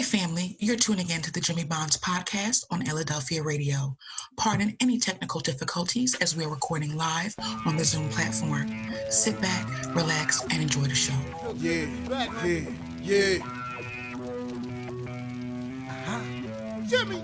Hey family, you're tuning in to the Jimmy Bonds podcast on Illadelphia Radio. Pardon any technical difficulties as we're recording live on the Zoom platform. Sit back, relax, and enjoy the show. Yeah. Jimmy.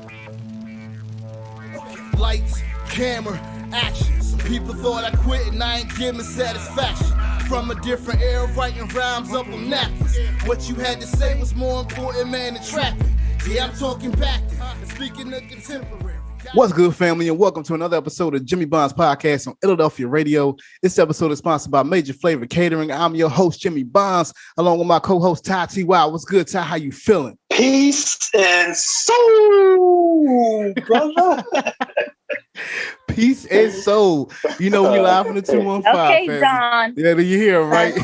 Lights, camera, action. Some people thought I quit and I ain't giving satisfaction. From a different era, writing rhymes up on napkins. What you had to say was more important, man, than trapping. Yeah, I'm talking back and speaking of contemporary. What's good, family, and welcome to another episode of Jimmy Bonds Podcast on Illadelphia Radio. This episode is sponsored by Major Flavor Catering. I'm your host, Jimmy Bonds, along with my co-host, Ty T. Wow. What's good, Ty? How you feeling? Peace and soul, brother. Peace and soul. You know we live on the 215. Okay, family. Don. Yeah, you hear him, right?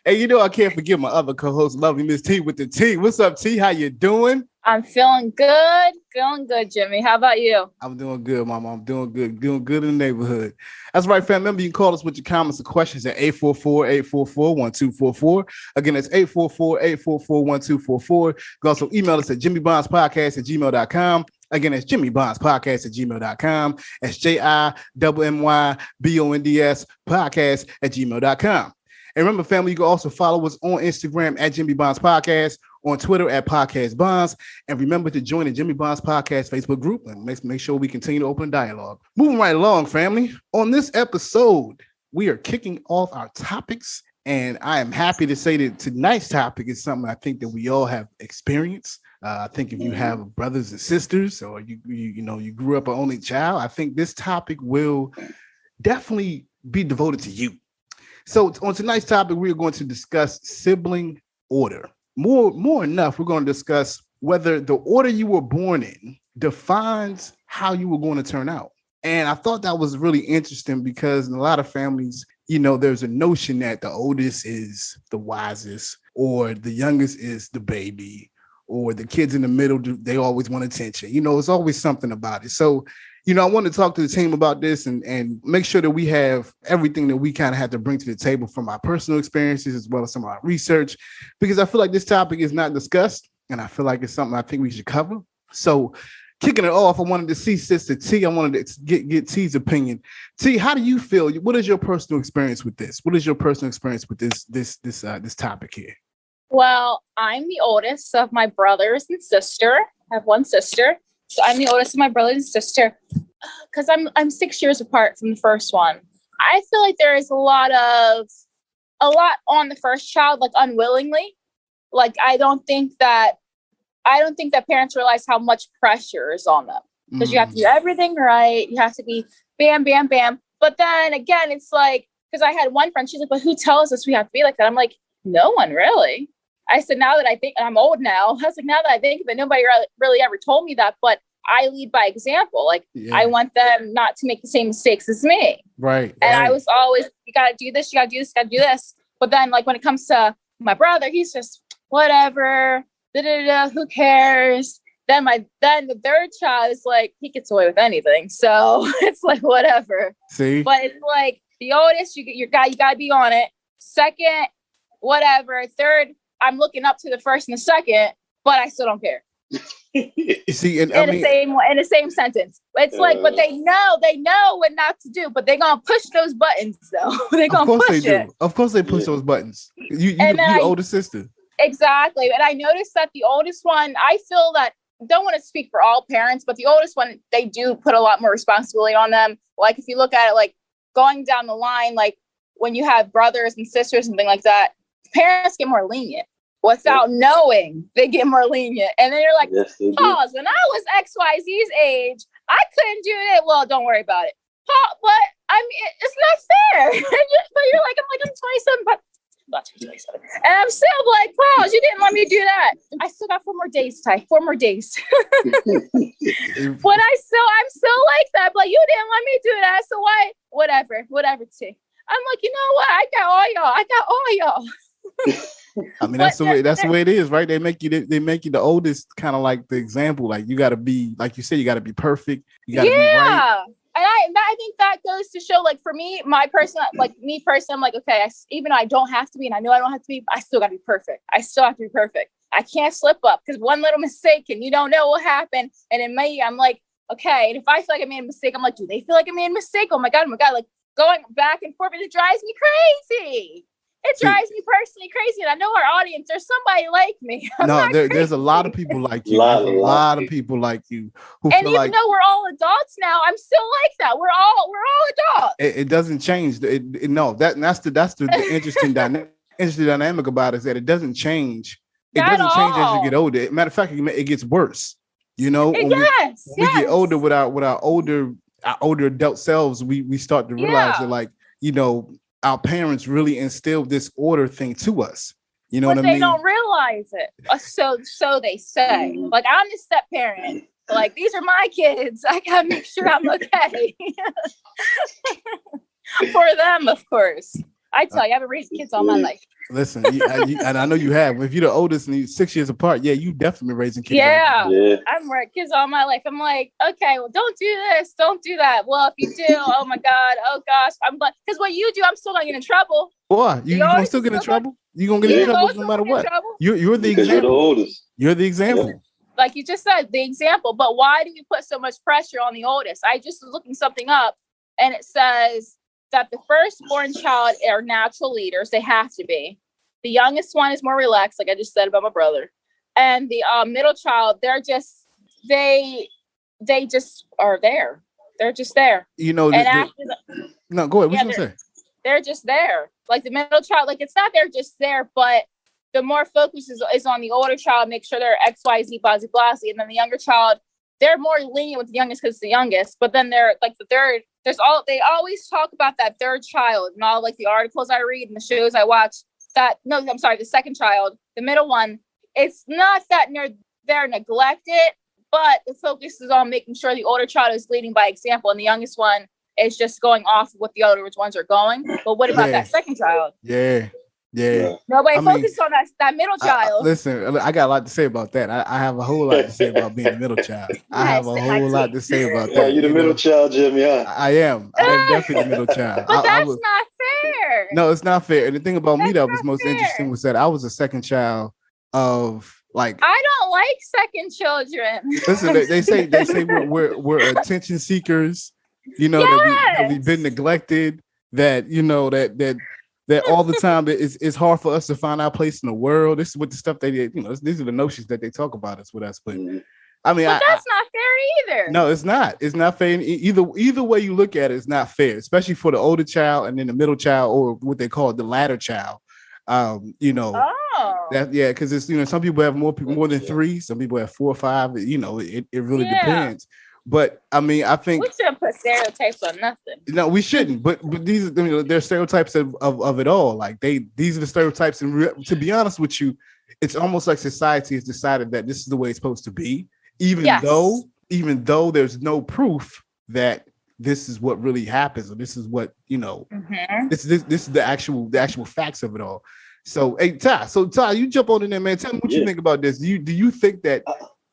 And you know I can't forget my other co-host, lovely Miss T with the T. What's up, T? How you doing? I'm feeling good. Feeling good, Jimmy. How about you? I'm doing good, Mama. I'm doing good. Doing good in the neighborhood. That's right, fam. Remember, you can call us with your comments or questions at 844-844-1244. Again, that's 844-844-1244. You can also email us at jimmybondspodcast@gmail.com. Again, it's jimmybondspodcast@gmail.com. That's JIMMYBONDS podcast@gmail.com. And remember, family, you can also follow us on Instagram at Jimmy Bonds Podcast, on Twitter at Podcast Bonds. And remember to join the Jimmy Bonds Podcast Facebook group and make sure we continue to open dialogue. Moving right along, family. On this episode, we are kicking off our topics. And I am happy to say that tonight's topic is something I think that we all have experienced. I think if you have brothers and sisters, or you grew up an only child, I think this topic will definitely be devoted to you. So on tonight's topic, we're going to discuss sibling order. More enough, we're going to discuss whether the order you were born in defines how you were going to turn out. And I thought that was really interesting because in a lot of families, there's a notion that the oldest is the wisest, or the youngest is the baby, or the kids in the middle, they always want attention. It's always something about it. So, I want to talk to the team about this and make sure that we have everything that we kind of have to bring to the table from our personal experiences as well as some of our research, because I feel like this topic is not discussed, and I feel like it's something I think we should cover. So kicking it off, I wanted to see Sister T. I wanted to get T's opinion. T, how do you feel? What is your personal experience with this? What is your personal experience with this topic here? Well, I'm the oldest of my brothers and sister. I have one sister. So I'm the oldest of my brother and sister because I'm 6 years apart from the first one. I feel like there is a lot on the first child, like unwillingly. Like I don't think that parents realize how much pressure is on them because you have to do everything right. You have to be bam, bam, bam. But then again, it's like, because I had one friend, she's like, but who tells us we have to be like that? I'm like, no one really. I said, now that I think, I'm old now, I was like, now that I think of it, nobody really ever told me that, but I lead by example. Like, I want them not to make the same mistakes as me. Right. And I was always, you got to do this, you got to do this, you got to do this. But then, like, when it comes to my brother, he's just, whatever, who cares? Then the third child is like, he gets away with anything. So it's like, whatever. See? But it's like, the oldest, you got to be on it. Second, whatever. Third, I'm looking up to the first and the second, but I still don't care. See, in the same sentence. It's like, but they know what not to do, but they're gonna push those buttons though. They're gonna push it. Of course they push those buttons. Your older sister. Exactly. And I noticed that the oldest one, I feel that, don't want to speak for all parents, but the oldest one, they do put a lot more responsibility on them. Like if you look at it, like going down the line, like when you have brothers and sisters and things like that, parents get more lenient without knowing. They get more lenient, and then you're like, pause. When I was XYZ's age, I couldn't do it. Well, don't worry about it. But I mean, it's not fair. But you're like, I'm 27, but about to be 27, and I'm still like, pause. You didn't let me do that. I still got 4 more days, Ty. 4 more days. But I'm still like that. But you didn't let me do that. So why? Whatever. T. I'm like, you know what? I got all y'all. I mean, that's the way it is, right? They make you the oldest, kind of like the example. Like you got to be, like you said, you got to be perfect. You got to be right. And I think that goes to show, like, for me, I'm like, okay, even though I don't have to be, and I know I don't have to be, I still got to be perfect. I still have to be perfect. I can't slip up because one little mistake and you don't know what happened. And in me, I'm like, okay. And if I feel like I made a mistake, I'm like, do they feel like I made a mistake? Oh my God. Like going back and forth, and it drives me crazy. It drives me personally crazy. And I know our audience, there's somebody like me. There's a lot of people like you. There's a lot of people like you who and feel even though we're all adults now, I'm still like that. We're all adults. It doesn't change. That's the interesting dynamic about it, is that it doesn't change. It doesn't change as you get older. Matter of fact, it gets worse. You know, when we get older with our older adult selves, we start to realize that, like, you know, our parents really instilled this order thing to us. You know what I mean? They don't realize it. So they say. Like, I'm the step parent. Like, these are my kids. I gotta make sure I'm okay. For them, of course. I tell you, I've been raising kids all my life. Listen, and I know you have. If you're the oldest and you're 6 years apart, you definitely raising kids. Yeah. I've raised kids all my life. I'm like, okay, well, don't do this, don't do that. Well, if you do, oh my God, oh gosh, I'm like, because what you do, I'm still gonna get in trouble. Boy, you gonna still get in trouble? You gonna get in trouble no matter what? You're the example. You're the oldest. You're the example. Yeah. Like you just said, the example. But why do we put so much pressure on the oldest? I just was looking something up, and it says that the firstborn child are natural leaders. They have to be. The youngest one is more relaxed, like I just said about my brother. And the middle child, they just are there. They're just there. You know, no, go ahead. What you gonna say? They're just there. Like the middle child, like it's not they're just there, but the more focus is on the older child, make sure they're XYZ, blasey, blasey. And then the younger child, they're more lenient with the youngest because it's the youngest. But then they're like the third. They always talk about that third child and all like the articles I read and the shows I watch. The second child, the middle one. It's not that they're neglected, but the focus is on making sure the older child is leading by example, and the youngest one is just going off of what the older ones are going. But what about that second child? Yeah. Nobody focused on that middle child. Listen, I got a lot to say about that. I have a whole lot to say about being a middle child. I have a whole lot to say about that. You're the middle child, Jimmy. Huh? I am definitely the middle child. But that's not fair. No, it's not fair. And the thing about me that was most interesting was that I was a second child of, like, I don't like second children. Listen, they say we're attention seekers. You know, that we've been neglected. That, you know, that all the time it's hard for us to find our place in the world. This is what the stuff these are the notions that they talk about us with us. But I mean, but that's not fair either. No, it's not. It's not fair. Either way you look at it, it's not fair, especially for the older child and then the middle child, or what they call the latter child. Because it's, you know, some people have more than three, some people have 4 or 5. You know, it really depends. But I mean, I think we shouldn't put stereotypes on nothing. No, we shouldn't. But these, they're stereotypes of it all. Like these are the stereotypes. And to be honest with you, it's almost like society has decided that this is the way it's supposed to be, even though there's no proof that this is what really happens, or this is what, you know, this is the actual facts of it all. So, hey, Ty, you jump on in there, man. Tell me what you think about this. Do you think that,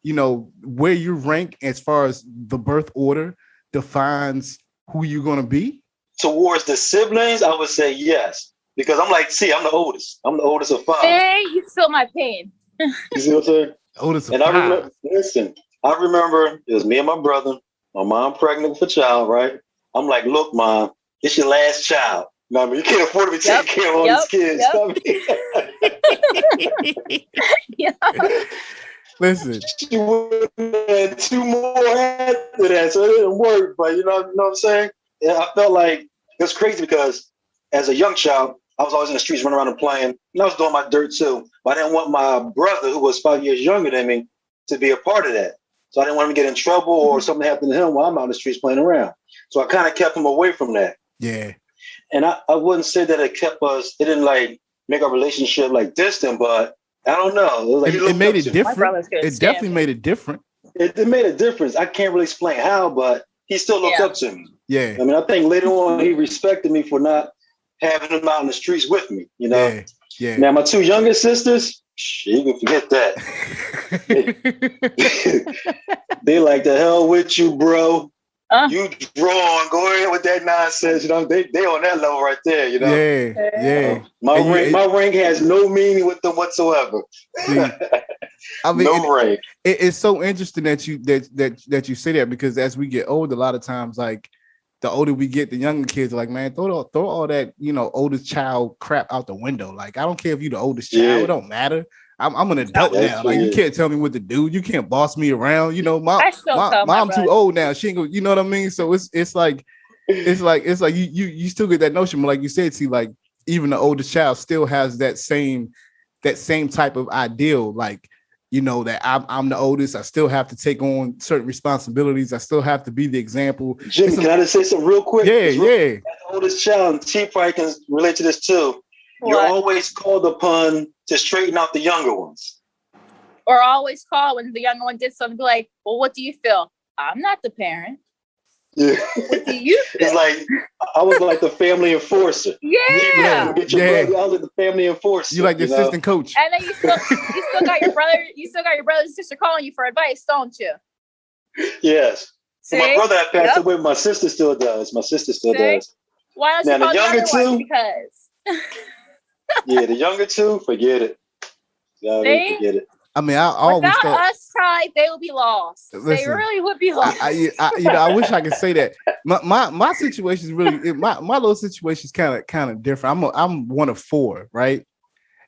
you know, where you rank as far as the birth order defines who you're going to be? Towards the siblings, I would say yes. Because I'm like, I'm the oldest. I'm the oldest of 5. Hey, you feel my pain. You see what I'm saying? Oldest of 5. I remember it was me and my brother. My mom pregnant with a child, right? I'm like, look, Mom, it's your last child. I mean, you can't afford to be taking care of all these kids. Listen, she would have had 2 more after that, so it didn't work. But you know what I'm saying? Yeah, I felt like it was crazy because as a young child, I was always in the streets running around and playing. And I was doing my dirt too. But I didn't want my brother, who was 5 years younger than me, to be a part of that. So I didn't want him to get in trouble or something happen to him while I'm out in the streets playing around. So I kind of kept him away from that. Yeah. And I wouldn't say that it didn't like make our relationship like distant, but I don't know. It was like it made it different. It definitely made it different. It made a difference. I can't really explain how, but he still looked up to me. Yeah. I mean, I think later on he respected me for not having him out in the streets with me, you know? Yeah. Now, my 2 younger sisters, you can forget that. They like, the hell with you, bro. You drawn, go ahead with that nonsense. You know, they on that level right there. You know, yeah. My ring has no meaning with them whatsoever. See, I mean, no ring. It's so interesting that you say that, because as we get older, a lot of times, like the older we get, the younger kids are like, man, throw all that, you know, oldest child crap out the window. Like, I don't care if you're the oldest child, it don't matter. I'm an adult now. Like, you can't tell me what to do. You can't boss me around. You know, mom too old now. She ain't go, you know what I mean? So it's like you still get that notion, but like you said, see, like even the oldest child still has that same type of ideal, like, you know, that I'm the oldest. I still have to take on certain responsibilities. I still have to be the example. Jimmy, can I just say something real quick? Yeah. As the oldest child, and T probably can relate to this too. What? You're always called upon to straighten out the younger ones. Or always call when the younger one did something, be like, well, what do you feel? I'm not the parent. Yeah. What do you feel? It's like, I was like the family enforcer. Yeah. Get your brother, I was like the family enforcer. You like the assistant coach. And then you still got your brother, and sister calling you for advice, don't you? Yes. So my brother had passed away, my sister still does. Why don't you call the younger two? Because yeah, the younger two, forget it. Forget it. I mean, I always without thought us, Ty, they would be lost. Listen, they really would be lost. I wish I could say that. My situation is really my little situation is kind of different. I'm one of four, right?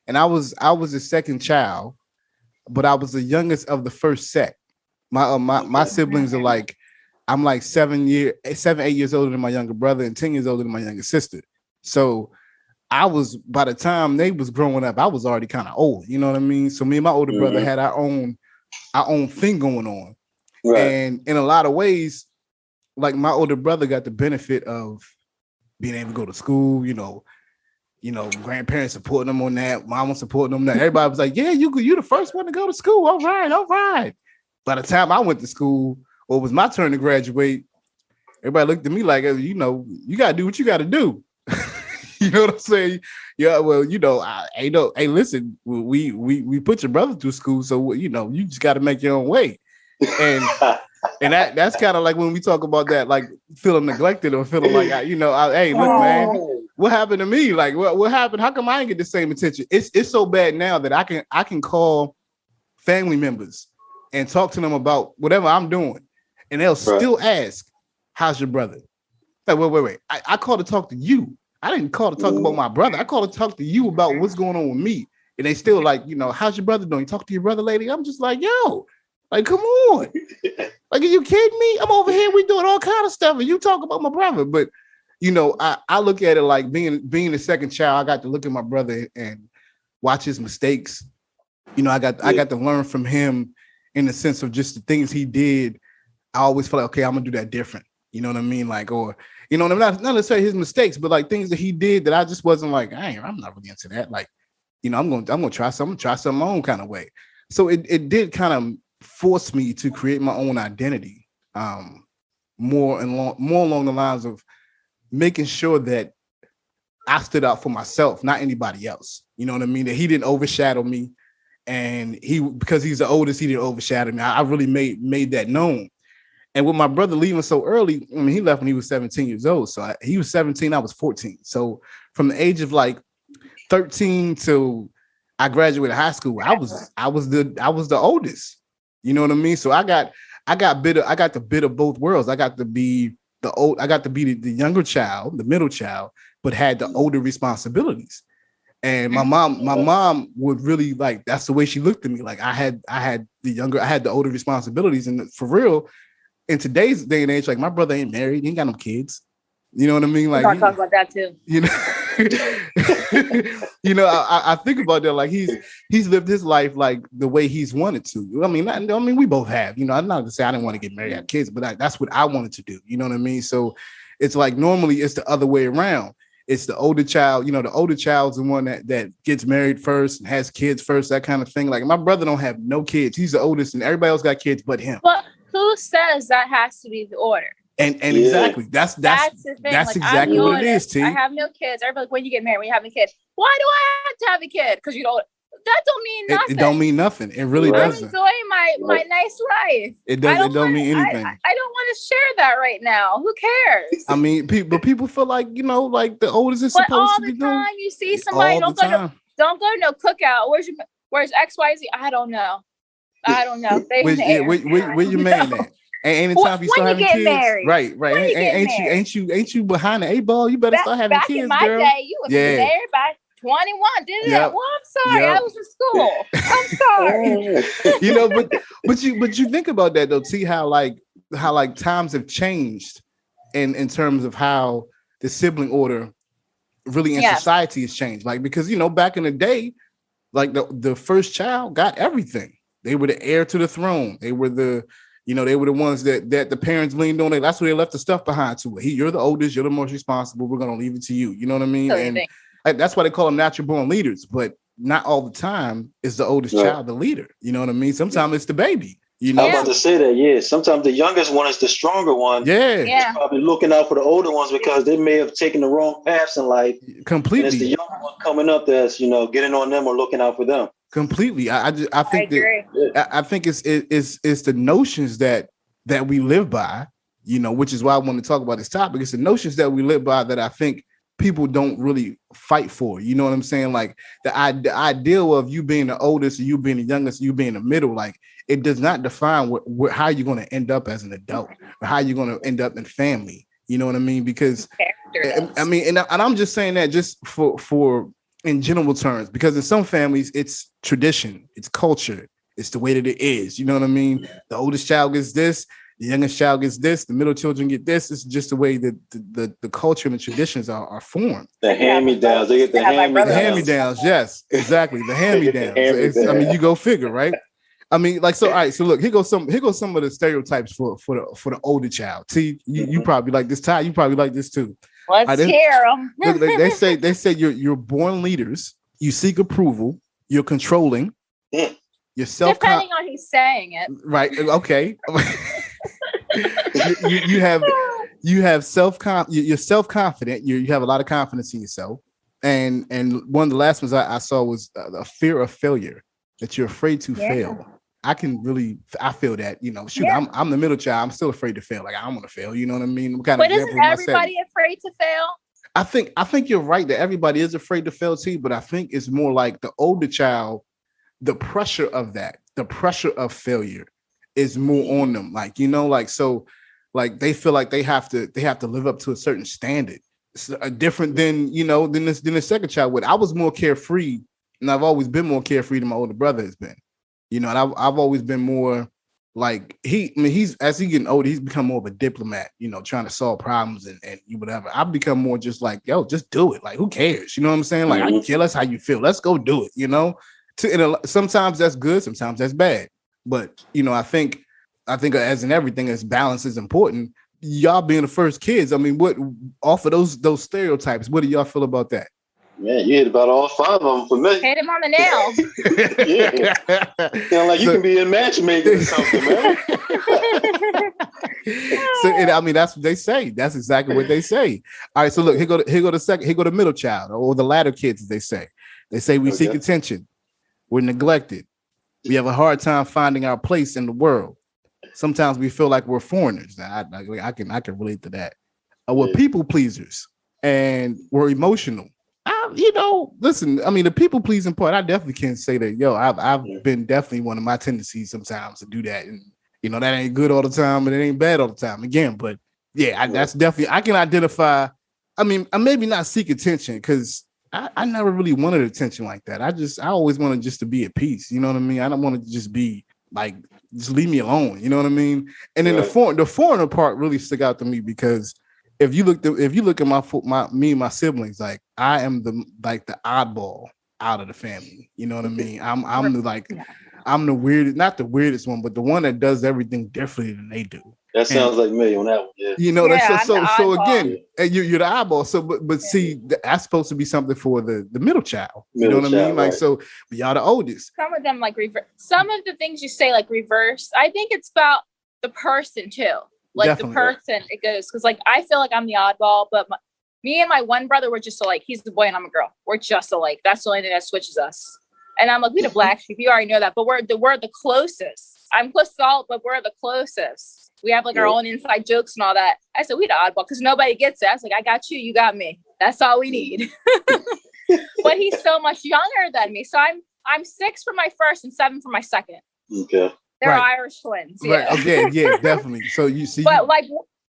And I was the second child, but I was the youngest of the first set. My siblings are like, I'm like 7, 8 years older than my younger brother and 10 years older than my younger sister. So I was, by the time they was growing up, I was already kind of old, you know what I mean? So me and my older brother had our own thing going on. Right. And in a lot of ways, like my older brother got the benefit of being able to go to school, you know, grandparents supporting them on that, mom was supporting them that. Everybody was like, yeah, you the first one to go to school. All right. By the time I went to school, or it was my turn to graduate, everybody looked at me like, you know, you got to do what you got to do. You know what I'm saying? Yeah, well, you know, hey, listen, we put your brother through school, so you know, you just got to make your own way. And that's kind of like when we talk about that, like feeling neglected or feeling like, hey, look, man, what happened to me? Like, what happened? How come I didn't get the same attention? It's so bad now that I can call family members and talk to them about whatever I'm doing, and they'll still ask, "How's your brother?" Like, wait. I called to talk to you. I didn't call to talk about my brother. I called to talk to you about what's going on with me. And they still like, you know, how's your brother doing? You talk to your brother, lady? I'm just like, yo, like, come on. Like, are you kidding me? I'm over here. We doing all kind of stuff. And you talk about my brother. But, you know, I look at it like being the second child, I got to look at my brother and watch his mistakes. You know, I got to learn from him in the sense of just the things he did. I always felt like, okay, I'm going to do that different. You know what I mean? Like, or, you know, not necessarily his mistakes, but like things that he did that I just wasn't like, I'm not really into that. Like, you know, I'm gonna try something my own kind of way. So it did kind of force me to create my own identity, more along the lines of making sure that I stood out for myself, not anybody else. You know what I mean? That he didn't overshadow me, and because he's the oldest, he didn't overshadow me. I really made that known. And with my brother leaving so early, I mean, he left when he was 17 years old. So he was 17, I was 14. So from the age of like 13 till I graduated high school, I was the oldest. You know what I mean? So I got the bit of both worlds. I got to be the younger child, the middle child, but had the older responsibilities. And my mom would really like, that's the way she looked at me. Like I had the older responsibilities, and for real. In today's day and age, like my brother ain't married, he ain't got no kids. You know what I mean? Like, talk about that too. You know, I think about that. Like he's lived his life like the way he's wanted to. I mean, we both have. You know, I'm not to say I didn't want to get married, have kids, but that's what I wanted to do. You know what I mean? So it's like normally it's the other way around. It's the older child. You know, the older child's the one that gets married first and has kids first, that kind of thing. Like my brother don't have no kids. He's the oldest, and everybody else got kids but him. But who says that has to be the order? And exactly, that's the thing. That's like, exactly what it is, T. I have no kids. Everybody, like, when you get married, when you have a kid, why do I have to have a kid? Because you don't. That don't mean nothing. It don't mean nothing. It really doesn't. I'm enjoying my nice life. It don't mean anything. I don't want just share that right now. Who cares? I mean, people feel like, like the oldest is But supposed all to be the doing. time you see somebody, don't go to no cookout. Where's XYZ? I don't know. They in the air. Where your man at? Ain't it time for you start having kids? Married. Right. Ain't you behind the 8-ball? You better start having kids, back in girl. my day, you was married by 21, didn't it? Well, I'm sorry, I was in school. I'm sorry. but you think about that though. See how times have changed in terms of how the sibling order really in society has changed. Like, because back in the day, like the first child got everything. They were the heir to the throne. They were the ones that the parents leaned on. That's where they left the stuff behind to. You're the oldest. You're the most responsible. We're gonna leave it to you. You know what I mean? And that's why they call them natural born leaders. But not all the time is the oldest child the leader. You know what I mean? Sometimes it's the baby. I'm about to say that. Yeah, sometimes the youngest one is the stronger one. Yeah. Probably looking out for the older ones because they may have taken the wrong paths in life. Completely. And it's the younger one coming up that's getting on them or looking out for them. Completely. I think it's the notions that we live by, which is why I want to talk about this topic. It's the notions that we live by that I think people don't really fight for. You know what I'm saying? Like the ideal of you being the oldest, or you being the youngest, or you being the middle, like it does not define how you're going to end up as an adult or how you're going to end up in family. You know what I mean? Because I mean, and I'm just saying that just for in general terms, because in some families it's tradition, it's culture, it's the way that it is. You know what I mean? The oldest child gets this, the youngest child gets this, the middle children get this. It's just the way that the culture and the traditions are formed. The hand-me-downs. They get the hand-me-downs. The hand-me-downs, yes, exactly. The hand-me-downs. I mean, you go figure, right? I mean, like, so all right. So look, here goes some of the stereotypes for the older child. See, you probably like this, Ty. You probably like this too. Let's hear them. Look, they say you're born leaders. You seek approval. You're controlling. You're depending on who's saying it. Right. Okay. you have you're self-confident. You have a lot of confidence in yourself. And one of the last ones I saw was a fear of failure, that you're afraid to fail. I feel that, shoot, I'm the middle child. I'm still afraid to fail. Like, I don't want to fail. You know what I mean? But isn't everybody afraid to fail? I think you're right that everybody is afraid to fail too, but I think it's more like the older child, the pressure of failure is more on them. Like, so like they feel like they have to live up to a certain standard. It's different than the second child would. I was more carefree, and I've always been more carefree than my older brother has been. And I've always been more like he's as he getting older, he's become more of a diplomat, trying to solve problems and whatever. I've become more just like, yo, just do it. Like, who cares? You know what I'm saying? Like, I don't care. That's how you feel. Let's go do it. Sometimes that's good, sometimes that's bad. But I think as in everything, as balance is important. Y'all being the first kids, I mean, what off of those stereotypes, what do y'all feel about that? Man, you hit about all 5 of them for me. Hit him on the nail. Yeah. Sound like you can be a matchmaker or something, man. I mean, that's what they say. That's exactly what they say. All right, so look, here go the middle child, or the latter kids, as they say. They say we seek attention. We're neglected. We have a hard time finding our place in the world. Sometimes we feel like we're foreigners. Now, I can relate to that. We're people pleasers, and we're emotional. Listen, I mean, the people pleasing part, I definitely can say that, I've been definitely one of my tendencies sometimes to do that. And, that ain't good all the time, and it ain't bad all the time again. But yeah, that's definitely, I can identify. I mean, I maybe not seek attention because I never really wanted attention like that. I always wanted just to be at peace. You know what I mean? I don't want to just be like, just leave me alone. You know what I mean? And then the foreigner part really stuck out to me because if you look at me and my siblings, like I am the oddball out of the family. You know what I mean? I'm the weirdest, not the weirdest one, but the one that does everything differently than they do. That sounds like me on that one. Yeah. So again, you're the eyeball. So, but see, that's supposed to be something for the middle child. You know what I mean? Like, so, but y'all the oldest. Some of them like reverse. Some of the things you say like reverse. I think it's about the person too. Like definitely. The person it goes because like I feel like I'm the oddball, but me and my one brother were just alike. He's the boy and I'm a girl. We're just alike. That's the only thing that switches us. And I'm like, we the black sheep. You already know that, but we're the closest. I'm close to all, but we're the closest. We have like our own inside jokes and all that. I said, we the oddball because nobody gets it. I was like, I got you, you got me. That's all we need. But he's so much younger than me. So I'm 6 for my first and 7 for my second. Okay. They're Right. Irish twins. Right. Yeah. Okay. Yeah, definitely. So you see, But like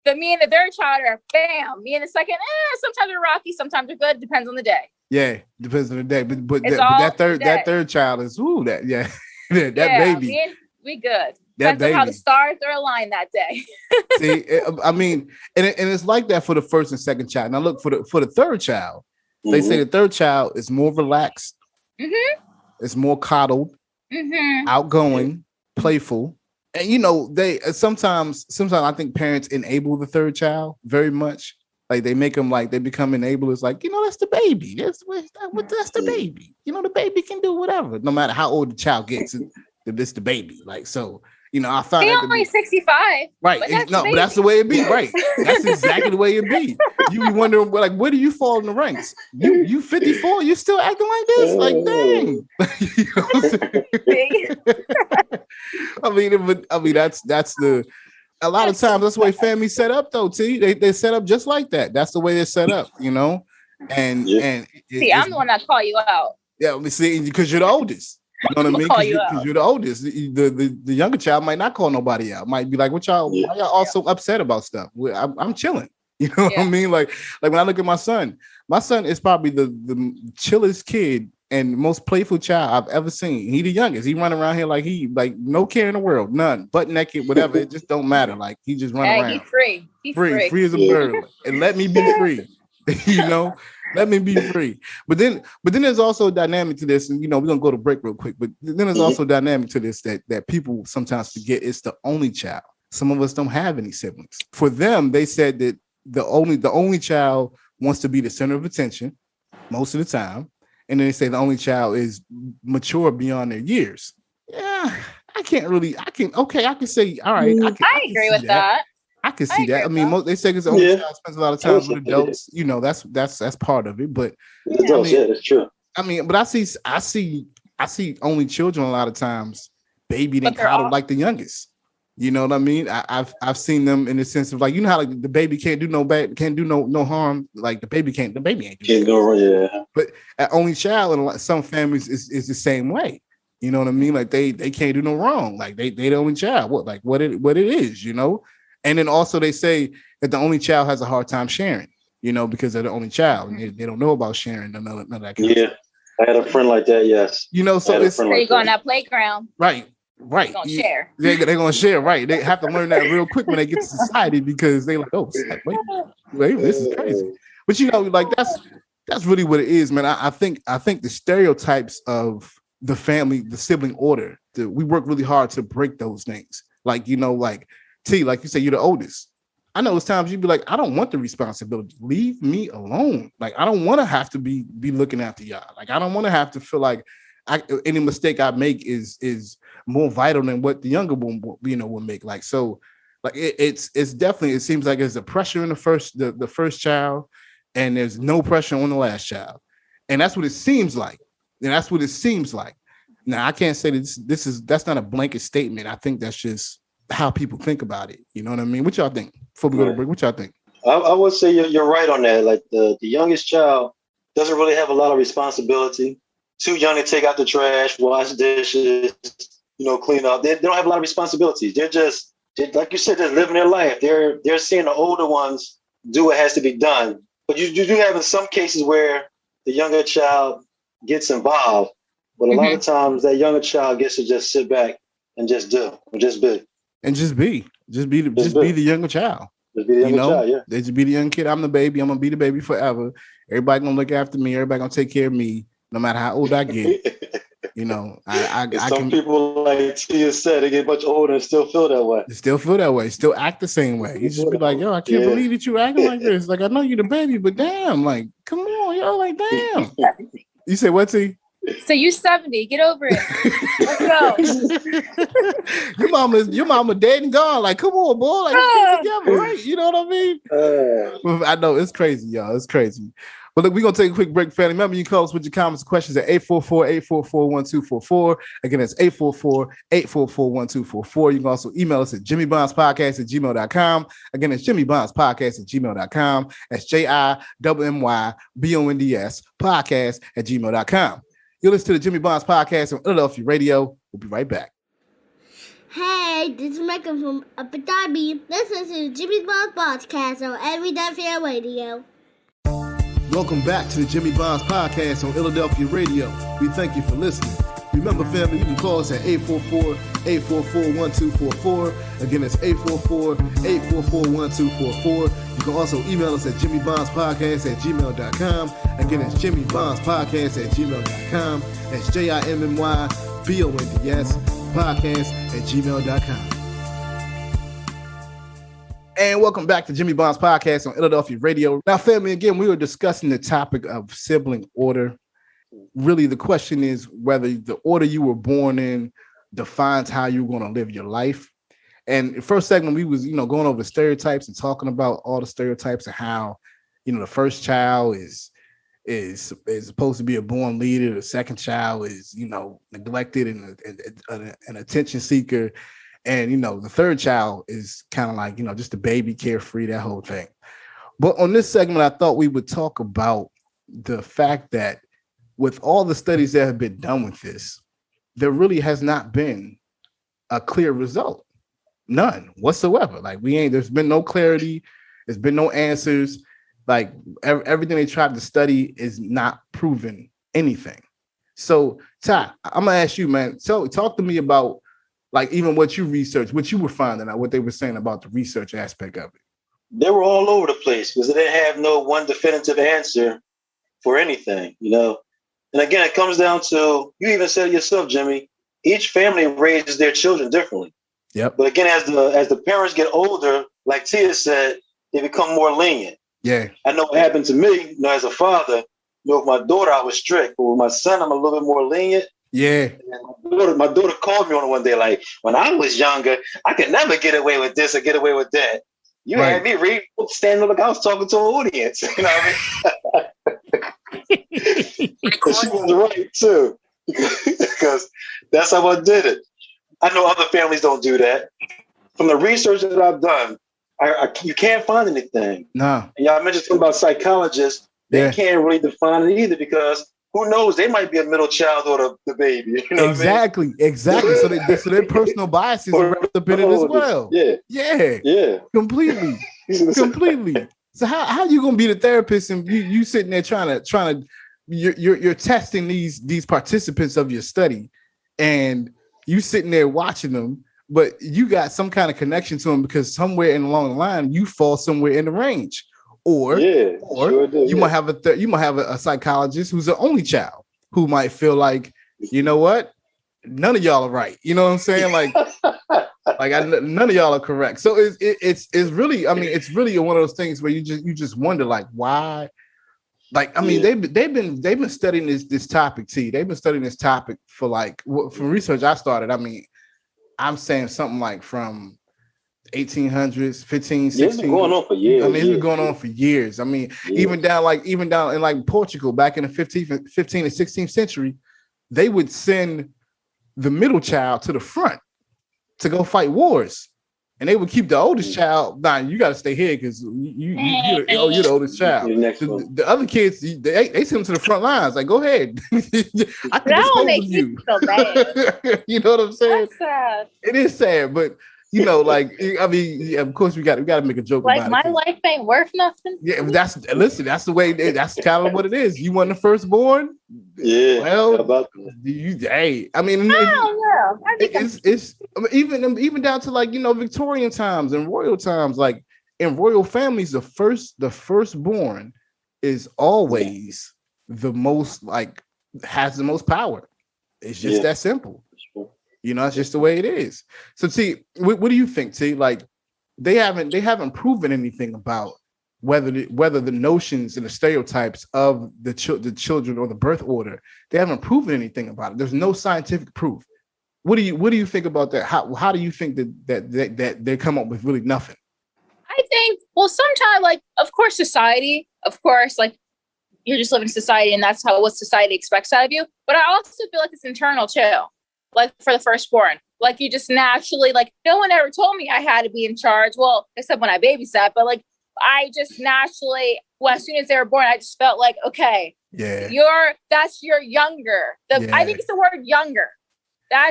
me and the third child are bam. Me and the second, sometimes they're rocky, sometimes they're good. Depends on the day. yeah, depends on the day. But It's all that the day. third child is that baby. We good. That Depends on how baby. the stars are aligned that day. See, I mean, and it's like that for the first and second child. Now look for the third child. They say the third child is more relaxed. Mm-hmm. It's more coddled, Mm-hmm. outgoing, playful. And you know, they sometimes I think parents enable the third child very much. Like they make them like they become enablers. Like, you know, that's the baby. That's the baby. You know, the baby can do whatever, no matter how old the child gets. It's the baby. Like, so, you know, I found He that to only be 65. right. But But that's the way it be. Right. That's exactly the way it be. You be wondering, like, where do you fall in the ranks? You 54, you still acting like this? Like, dang. You know what I'm saying? I mean, that's the. A lot of times, that's the way families set up, though. T, they set up just like that. That's the way they're set up, you know. And See, I'm the one that call you out. Yeah, let me see, because you're the oldest. You know what I mean? Because you're the oldest. The younger child might not call nobody out. Might be like, "What y'all? Why y'all all so upset about stuff?" I'm chilling. You know what I mean? Like when I look at my son is probably the chillest kid and most playful child I've ever seen. He the youngest. He run around here like no care in the world, none, butt naked, whatever. It just don't matter. Like he just run around. He's free. He's free as a bird, and let me be free. You know. Let me be free. But then there's also a dynamic to this, and you know, we're gonna go to break real quick. But then there's also a dynamic to this that people sometimes forget. It's the only child. Some of us don't have any siblings. For them, they said that the only child wants to be the center of attention most of the time. And then they say the only child is mature beyond their years. Yeah, I can say, all right. I agree with that. I can see that. I mean, they say because the only child spends a lot of time with adults. You know, that's part of it. But adults, that's true. I mean, but I see only children a lot of times babied and coddled like the youngest. You know what I mean? I've seen them in the sense of like, you know how like the baby can't do no bad, can't do no harm. Like the baby ain't can't go wrong. Yeah. But an only child in some families is the same way. You know what I mean? Like they can't do no wrong. Like they the only child. What it is, you know? And then also they say that the only child has a hard time sharing, you know, because they're the only child and they don't know about sharing. None of that kind of stuff. I had a friend like that. Yes. You know, so it's you go on that playground. Right. They're gonna share. They're gonna share, right? They have to learn that real quick when they get to society because they like, oh, wait, this is crazy. But you know, like that's really what it is, man. I think the stereotypes of the family, the sibling order, we work really hard to break those things. Like, you know, like T, like you say, you're the oldest. I know it's times you'd be like, I don't want the responsibility. Leave me alone. Like, I don't want to have to be looking after y'all. Like, I don't want to have to feel like any mistake I make is more vital than what the younger one, will make. Like, so, like it's definitely, it seems like there's a pressure in the first child, and there's no pressure on the last child, and that's what it seems like. And that's what it seems like. Now, I can't say that that's not a blanket statement. I think that's just how people think about it. You know what I mean? What y'all think? Before we go to break, what y'all think? I would say you're right on that. Like the youngest child doesn't really have a lot of responsibility. Too young to take out the trash, wash dishes, clean up. They don't have a lot of responsibilities. They're just, like you said, just living their life. They're seeing the older ones do what has to be done. But you do have in some cases where the younger child gets involved. But a lot of times that younger child gets to just sit back and just do, or just be. And just be the younger child. Just be the younger child, yeah. They just be the young kid. I'm the baby. I'm gonna be the baby forever. Everybody gonna look after me. Everybody gonna take care of me, no matter how old I get. Some people, like Tia said, they get much older and still feel that way. They still feel that way. Still act the same way. You just be like, yo, I can't believe that you acting like this. Like, I know you're the baby, but damn, like, come on, yo, like, damn. You say what, T? So you 70, get over it. Let's go. your mama dead and gone. Like, come on, boy. Like, let's get together, right? You know what I mean? I know it's crazy, y'all. It's crazy. But look, we're going to take a quick break, family. Remember, you can call us with your comments and questions at 844-844-1244. Again, it's 844-844-1244. You can also email us at jimmybondspodcast@gmail.com. Again, it's jimmybondspodcast@gmail.com. That's JIMMYBONDS podcast@gmail.com. You'll listen to the Jimmy Bonds Podcast on Illadelphia Radio. We'll be right back. Hey, this is Michael from Abu Dhabi. Listen to Jimmy Bonds Podcast on Illadelphia Radio. Welcome back to the Jimmy Bonds Podcast on Illadelphia Radio. We thank you for listening. Remember, family, you can call us at 844-844-1244. Again, it's 844-844-1244. You can also email us at jimmybondspodcast@gmail.com. Again, it's jimmybondspodcast@gmail.com. That's JIMMYBONDS podcast@gmail.com. And welcome back to Jimmy Bonds Podcast on Illadelphia Radio. Now, family, again, we were discussing the topic of sibling order. Really, the question is whether the order you were born in defines how you're going to live your life. And the first segment, we was, going over stereotypes and talking about all the stereotypes and how, the first child is supposed to be a born leader. The second child is, neglected and an attention seeker. And, the third child is kind of like, just a baby, carefree, that whole thing. But on this segment, I thought we would talk about the fact that with all the studies that have been done with this, there really has not been a clear result. None whatsoever. Like there's been no clarity. There's been no answers. Like everything they tried to study is not proven anything. So Ty, I'm gonna ask you, man. So talk to me about like even what you researched, what you were finding out, what they were saying about the research aspect of it. They were all over the place because they didn't have no one definitive answer for anything, And again, it comes down to, you even said it yourself, Jimmy, each family raises their children differently. Yep. But again, as the parents get older, like Tia said, they become more lenient. Yeah. I know what happened to me, as a father, with my daughter, I was strict, but with my son, I'm a little bit more lenient. Yeah. And my daughter called me on one day, like, when I was younger, I could never get away with this or get away with that. You had me standing on the couch talking to an audience. You know what I mean? And she was right, too. Because that's how I did it. I know other families don't do that. From the research that I've done, you can't find anything. No. And y'all mentioned something about psychologists. They can't really define it either because who knows? They might be a middle child or the baby. You know exactly. So their personal biases are represented as well. Yeah. Completely. So how you gonna be the therapist and you sitting there trying to you're testing these participants of your study and you sitting there watching them, but you got some kind of connection to them because somewhere along the line you fall somewhere in the range. Or you might have a psychologist who's the only child who might feel like, you know what, none of y'all are right. You know what I'm saying? Like none of y'all are correct. So it's really, I mean, it's really one of those things where you just wonder like why. Like I mean, they've been studying this topic. T. They've been studying this topic for from research I started. I mean, I'm saying something like from 1800s, 15, 16. It's been going on for years. I mean, it's been going on for years. I mean, even down in like Portugal back in the 15th and 16th century, they would send the middle child to the front to go fight wars. And they would keep the oldest child. Nah, you got to stay here because you're the oldest child. The other kids, they send them to the front lines. Like, go ahead. I can that will make you so bad. You know what I'm saying? That's sad. It is sad, but you know, like I mean, of course we got to make a joke like about my it. life ain't worth nothing. Yeah, that's the way. That's kind of what it is. You weren't the firstborn. Yeah. Well, hey, I mean, it's even down to like Victorian times and royal times. Like in royal families, the firstborn is always the most has the most power. It's just that simple. It's just the way it is. So, T, what do you think, T? Like, they haven't proven anything about whether the notions and the stereotypes of the children or the birth order. They haven't proven anything about it. There's no scientific proof. What do you think about that? How do you think that they come up with really nothing? I think, well, sometimes, like, of course, society, of course, like, you're just living in society and that's what society expects out of you. But I also feel like it's internal too. Like for the firstborn, like you just naturally, like no one ever told me I had to be in charge. Well, except when I babysat, but like I just naturally, well, as soon as they were born, I just felt like, okay, yeah, you're younger. I think it's the word younger.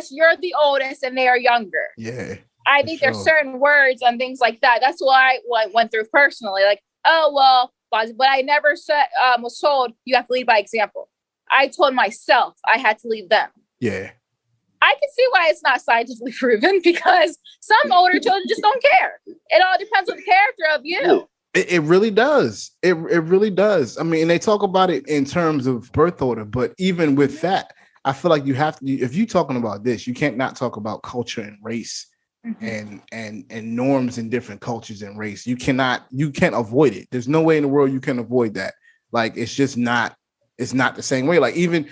You're the oldest and they are younger. Yeah. I think there's certain words and things like that. That's why I went through personally. Like, oh, well, but I never said, was told you have to lead by example. I told myself I had to lead them. Yeah. I can see why it's not scientifically proven because some older children just don't care. It all depends on the character of you. It really does. It really does. I mean, and they talk about it in terms of birth order, but even with that, I feel like you have to, if you're talking about this, you can't not talk about culture and race and norms in different cultures and race. You can't avoid it. There's no way in the world you can avoid that. Like, it's just not, it's not the same way. Like even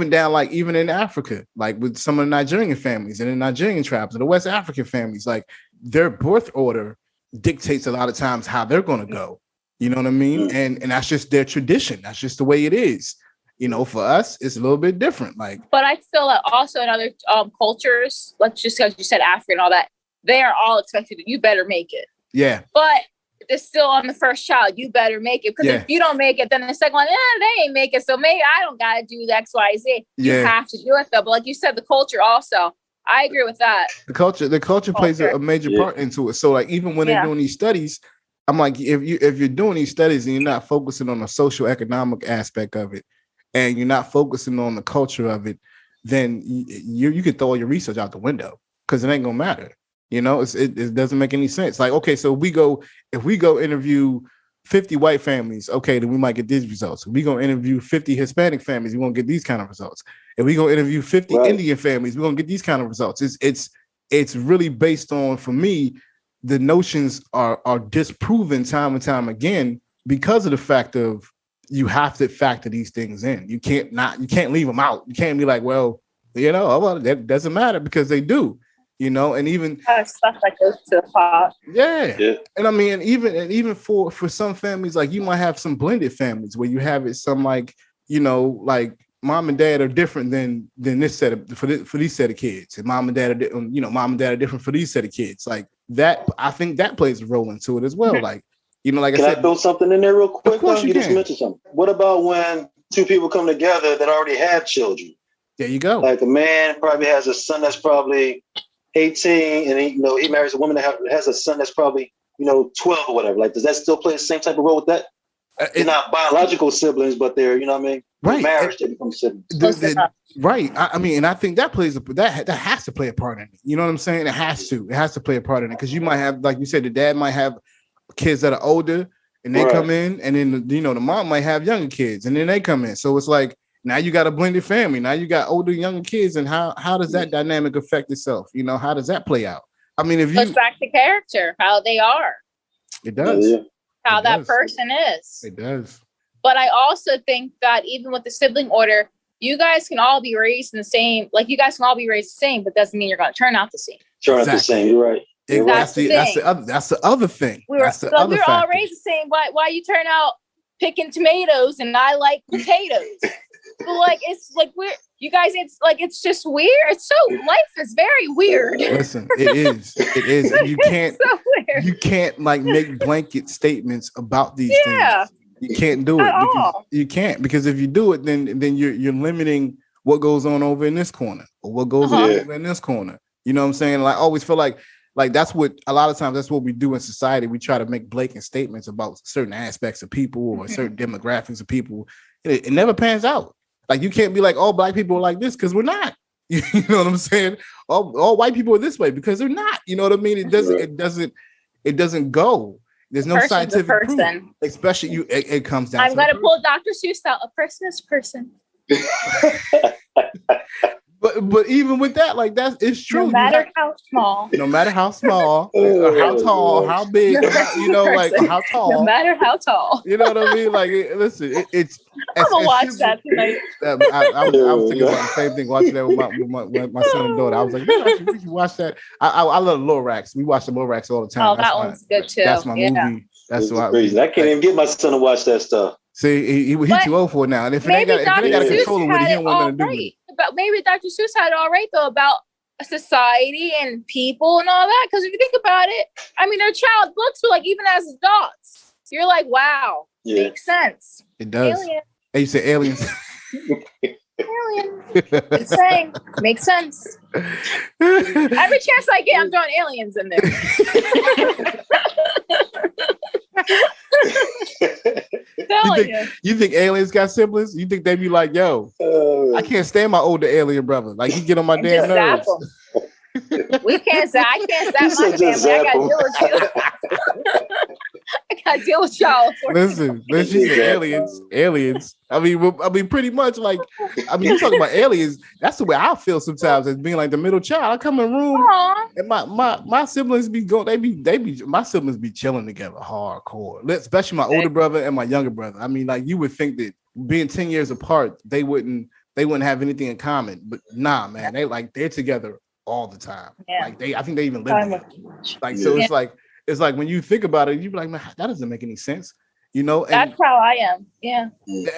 down, like even in Africa, like with some of the Nigerian families and the Nigerian tribes and the West African families, like their birth order dictates a lot of times how they're going to go. You know what I mean? And that's just their tradition. That's just the way it is. You know, for us, it's a little bit different. Like, but I feel that also in other cultures, like just because you said Africa and all that, they are all expected to, you better make it. Yeah. But it's still on the first child, you better make it. Because if you don't make it, then the second one, they ain't make it. So maybe I don't got to do the X, Y, Z. You have to do it though. But like you said, the culture also, I agree with that. The culture plays a major part into it. So like, even when they're doing these studies, I'm like, if you're doing these studies and you're not focusing on the social economic aspect of it, and you're not focusing on the culture of it, then you can throw all your research out the window because it ain't gonna matter. You know, it doesn't make any sense. Like, okay, so if we go interview 50 white families, okay, then we might get these results. If we go interview 50 Hispanic families, we're gonna get these kind of results. If we go interview 50 Indian families, we're gonna get these kind of results. It's really based on, for me, the notions are disproven time and time again because of the fact of you have to factor these things in. You can't leave them out. You can't be like, well, you know, well, that doesn't matter because they do. You know, and even stuff that goes to the pot. Yeah. And I mean, even for some families, like you might have some blended families where you have it some like, you know, like mom and dad are different than this set of for these set of kids, and mom and dad are different for these set of kids. Like that, I think that plays a role into it as well. Mm-hmm. Like, you know, like can I said, I throw something in there real quick? Of course you just mentioned something. What about when two people come together that already have children? There you go. Like a man probably has a son that's probably 18, and he marries a woman that has a son that's probably 12 or whatever. Like, does that still play the same type of role with that? They're not biological siblings, but they're right. Marriage, they become siblings. Right. I mean, and I think that plays that has to play a part in it. You know what I'm saying? It has to play a part in it because you might have, like you said, the dad might have kids that are older and they come in, and then the mom might have younger kids and then they come in. So it's like, now you got a blended family. Now you got older, younger kids, and how does that dynamic affect itself? You know, how does that play out? I mean, if you goes back to character, how they are. It does. Yeah. How that person is. It does. But I also think that even with the sibling order, you guys can all be raised in the same. Like you guys can all be raised the same, but doesn't mean you're going to turn out the same. Turn out the same. You're right. That's the other thing. We're all raised the same. Why you turn out picking tomatoes and I like potatoes? But like it's like you guys, it's just weird. It's so, life is very weird. Listen, it is. And you can't like make blanket statements about these things. You can't do it because if you do it, then you're limiting what goes on over in this corner or what goes on over in this corner. You know what I'm saying? Like, I always feel like that's what a lot of times that's what we do in society. We try to make blatant statements about certain aspects of people or certain demographics of people. It never pans out. Like, you can't be like, all black people are like this, because we're not. You know what I'm saying? All white people are this way because they're not. You know what I mean? It doesn't go. There's no scientific proof. Especially it comes down. I'm gonna pull Dr. Seuss out. A person is a person. But even with that, like it's true. No matter how small, or how tall, how big, like how tall. No matter how tall. You know what I mean? Like, listen, it's. I'm gonna watch that tonight. I was thinking about the same thing, watching that with my son and daughter. I was like, we should watch that. I love Lorax. We watch the Lorax all the time. Oh, that one's good too. That's my movie. That's crazy. I can't even get my son to watch that stuff. See, he too old for it now. And if it ain't got a controller with it, he don't want nothing to do with it. But maybe Dr. Seuss had it all right though about society and people and all that. Because if you think about it, I mean, they're child books, but like even as adults, you're like, wow, makes sense. It does. Alien. Hey, you say aliens. Alien. Just saying, makes sense. Every chance I get, I'm throwing aliens in there. You think aliens got siblings? You think they be like, yo, I can't stand my older alien brother. Like, he get on my damn nerves. We can't say, I can't zap my family. I gotta deal with you. I gotta deal with y'all. Listen, aliens. I mean, pretty much like, you talking about aliens. That's the way I feel sometimes as being like the middle child. I come in the room and my siblings be going. My siblings be chilling together hardcore. Especially my older brother and my younger brother. I mean, like you would think that being 10 years apart, they wouldn't have anything in common. But nah, man, they're together all the time. Yeah. Like I think they even live together. Like so, it's like when you think about it, you be like, man, that doesn't make any sense. You know, and that's how I am. Yeah.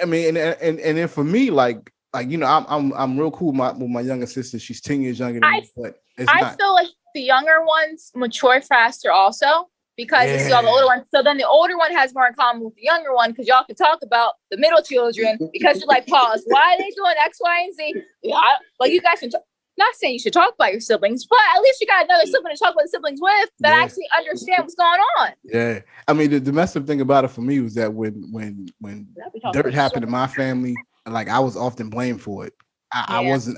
I mean, and then for me, like you know, I'm real cool with my younger sister. She's 10 years younger than me, but I feel like the younger ones mature faster also because you see all the older ones. So then the older one has more in common with the younger one because y'all can talk about the middle children because you're like, pause, why are they doing X, Y, and Z? Yeah, like you guys can not saying you should talk about your siblings, but at least you got another sibling to talk about the siblings with that actually understand what's going on. Yeah. I mean, the domestic thing about it for me was that when dirt happened in my family, like I was often blamed for it. I was,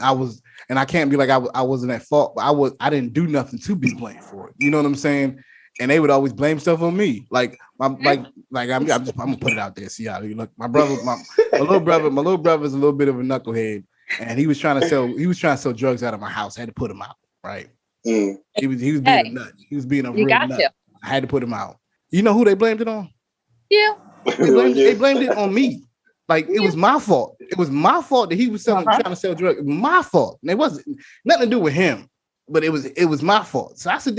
and I can't be like I wasn't at fault, but I didn't do nothing to be blamed for it. You know what I'm saying? And they would always blame stuff on me. Like I'm gonna put it out there. See how you look. My little brother's a little bit of a knucklehead. And he was trying to sell drugs out of my house. I had to put him out, right? He was being a nut. He was being a real nut. I had to put him out. You know who they blamed it on? You. They blamed it on me. Like it was my fault. It was my fault that he was trying to sell drugs. My fault. And it wasn't nothing to do with him, but it was my fault. So I said,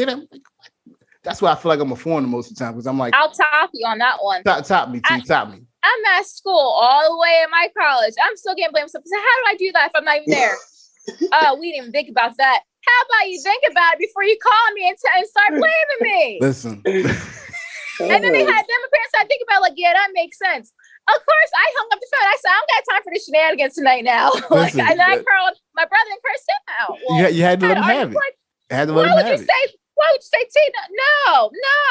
that's why I feel like I'm a foreigner most of the time because I'm like, I'll top you on that one. Top me. I'm at school all the way in my college. I'm still getting blamed. So how do I do that if I'm not even there? We didn't even think about that. How about you think about it before you call me and start blaming me? Listen. And then my parents started thinking about like, yeah, that makes sense. Of course, I hung up the phone. I said, I don't got time for this shenanigans tonight now. And I called my brother and cursed him out. Well, you had to let him have it. Why would you say Tina?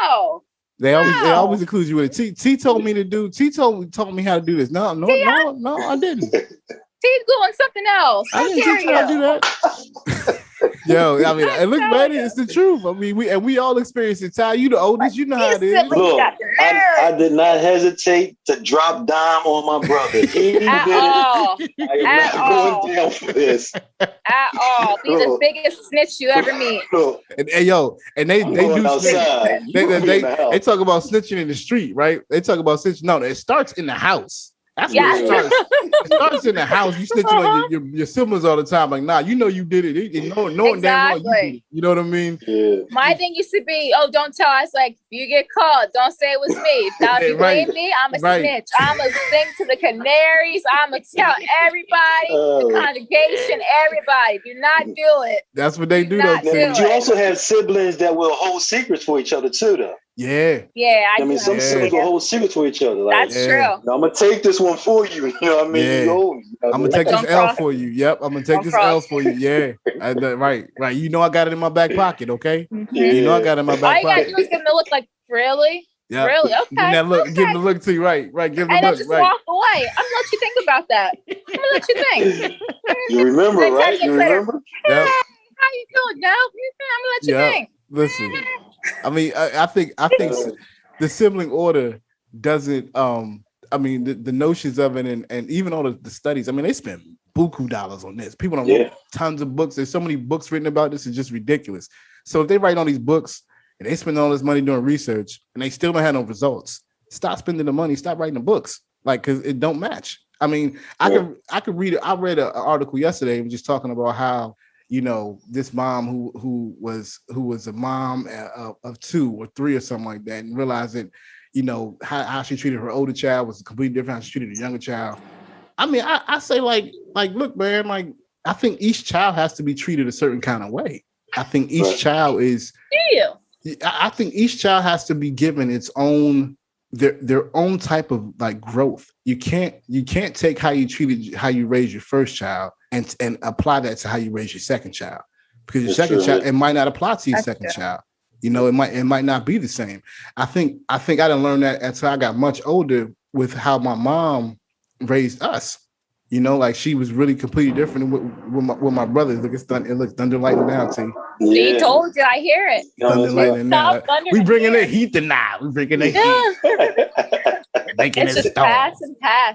No. They always include you with it. T told me to do. T told me how to do this. No, I didn't. T's doing something else. I didn't teach you how to do that. Yo, I mean, look, man, it's the truth. I mean, we all experience it. Ty, you the oldest, you know how it is. Look, I did not hesitate to drop dime on my brother. At all. I am not going down for this. At all. Be the biggest snitch you ever meet. And they do they talk about snitching in the street, right? They talk about snitching. No, it starts in the house. That's where it starts. It starts in the house. You snitching on your siblings all the time. Like, nah, you know you did it. Knowing damn well you did it. You know what I mean? Yeah. My thing used to be, don't tell us. Like, if you get caught, don't say it was me. Now, if you blame me, I'm a snitch. I'm going to sing to the canaries. I'm going to tell everybody, the congregation, everybody. Do not do it. That's what they do, though. But you also have siblings that will hold secrets for each other, too, though. Yeah. I mean, some siblings will hold secrets for each other. Like, that's true. I'm gonna take this one for you. You know what I mean? Yeah. I'm gonna take this L for you. Yep. I'm gonna take this L for you. Yeah. Right. You know I got it in my back pocket. Okay. Mm-hmm. You know I got it in my back pocket. All you gotta do is give them a look like, really? Yeah. Really? Okay. Give them look. Give them the look to you. Right. Give them and the look. Just walk away. I'm gonna let you think about that. I'm gonna let you think. You remember, right? You remember? Yep. How you doing now? I'm gonna let you think. Listen. I mean, I think the sibling order doesn't. I mean, the notions of it, and even all the studies. I mean, they spend buku dollars on this. People don't write tons of books. There's so many books written about this. It's just ridiculous. So if they write all these books and they spend all this money doing research and they still don't have no results, stop spending the money. Stop writing the books, like, because it don't match. I mean, I could read it. I read an article yesterday just talking about how, you know, this mom who was a mom of 2 or 3 or something like that, and realized that, you know, how she treated her older child was completely different how she treated the younger child. I mean, I say like, look, man, like, I think each child has to be treated a certain kind of way. I think each child is. I think each child has to be given its own their own type of like growth. You can't take how you raise your first child and apply that to how you raise your second child, because your second child, it might not apply to your second child. You know, it might not be the same. I think I didn't learn that until I got much older with how my mom raised us. You know, like she was really completely different with my brothers. Look, it looks thunder lightning now, T. Yeah. He told you, I hear it. Thunder lightning now. We bringing the heat tonight. We bringing the heat. Making it stone.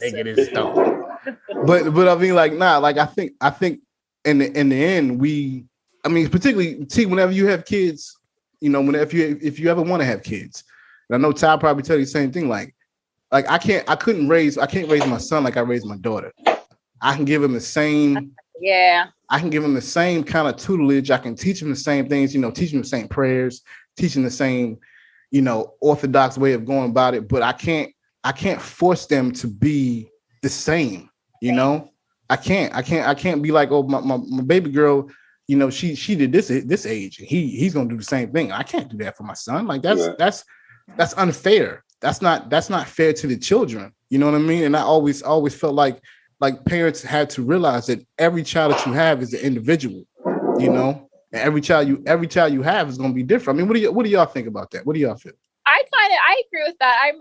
Making it stone. But I mean, like, nah, like I think in the end, particularly T, whenever you have kids, you know, if you ever want to have kids, and I know Ty probably tell you the same thing, like I can't raise my son like I raised my daughter. I can give him the same. Yeah. I can give him the same kind of tutelage. I can teach him the same things, you know, teach him the same prayers, teach him the same, you know, orthodox way of going about it. But I can't force them to be the same, you know. I can't be like, oh, my baby girl, you know, she did this at this age. He's gonna do the same thing. I can't do that for my son. Like that's unfair. That's not fair to the children. You know what I mean? And I always felt like parents had to realize that every child that you have is an individual, you know, and every child you have is going to be different. I mean, what do y'all think about that? What do y'all feel? I agree with that.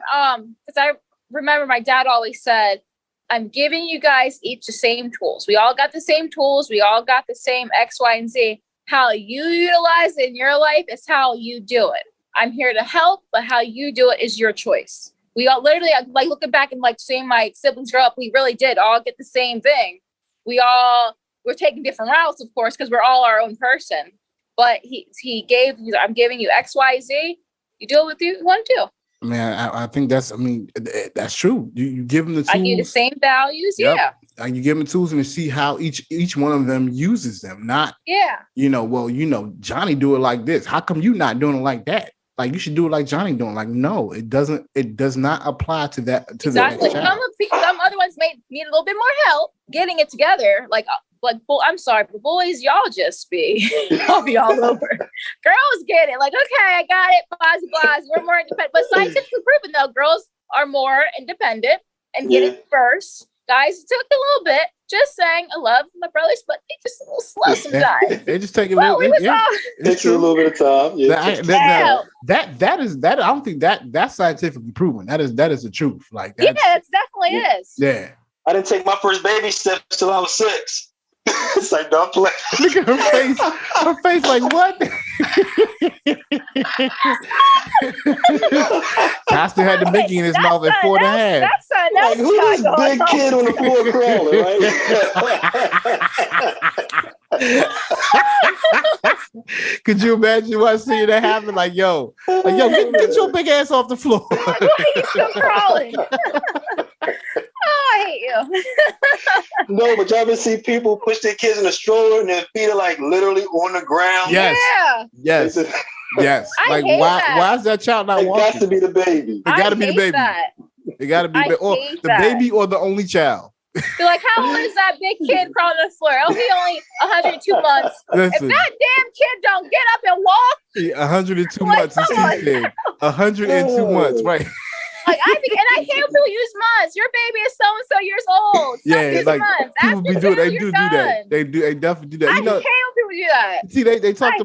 Because I remember my dad always said, I'm giving you guys each the same tools. We all got the same tools. We all got the same X, Y, and Z. How you utilize it in your life is how you do it. I'm here to help, but how you do it is your choice. We all literally, like, looking back and like seeing my siblings grow up, we really did all get the same thing. We're taking different routes, of course, because we're all our own person. But I'm giving you X, Y, Z. You do it with you want to do. Man, I think that's true. You give them the tools. I give you the same values. Yep. Yeah. And you give them the tools and to see how each one of them uses them. Not, you know, well, you know, Johnny do it like this. How come you not doing it like that? Like, you should do it like Johnny doing. Like, no, it doesn't. It does not apply to that. To exactly. Some other ones may need a little bit more help getting it together. I'm sorry, but boys, y'all just I'll be all over. Girls get it. Like, okay, I got it. Blah. We're more independent. But scientifically proven, though, girls are more independent and get it first. Guys, it took a little bit. Just saying, I love my brothers, but they just a little slow sometimes. They just take a little. It takes a little bit of time. Yeah. That is. I don't think that's scientifically proven. That is the truth. Like, it definitely is. Yeah. I didn't take my first baby steps till I was 6. It's like, don't play. Look at her face. Her face, like, what? Pastor had the Mickey in his mouth at 4.5. Like, who's this big kid on the floor crawling, right? Could you imagine what seeing that happen? Like, yo, get your big ass off the floor. He's still crawling. Oh, I hate you. No, but y'all ever see people push their kids in a stroller and their feet are like literally on the ground? Yes. Yeah. Yes. Like, why is that child not walking? It got to be the baby. It got to be the baby. It got to be the baby or the only child. You're like, how old is that big kid crawling on the floor? Oh, he only 102 months. Listen, if that damn kid don't get up and walk. 102 months is too big. 102 months, right? Like, I hate when people use months. Your baby is so and so years old. Yeah, like months. People be doing. They do that. They definitely do that. I hate when people do that. See, they talked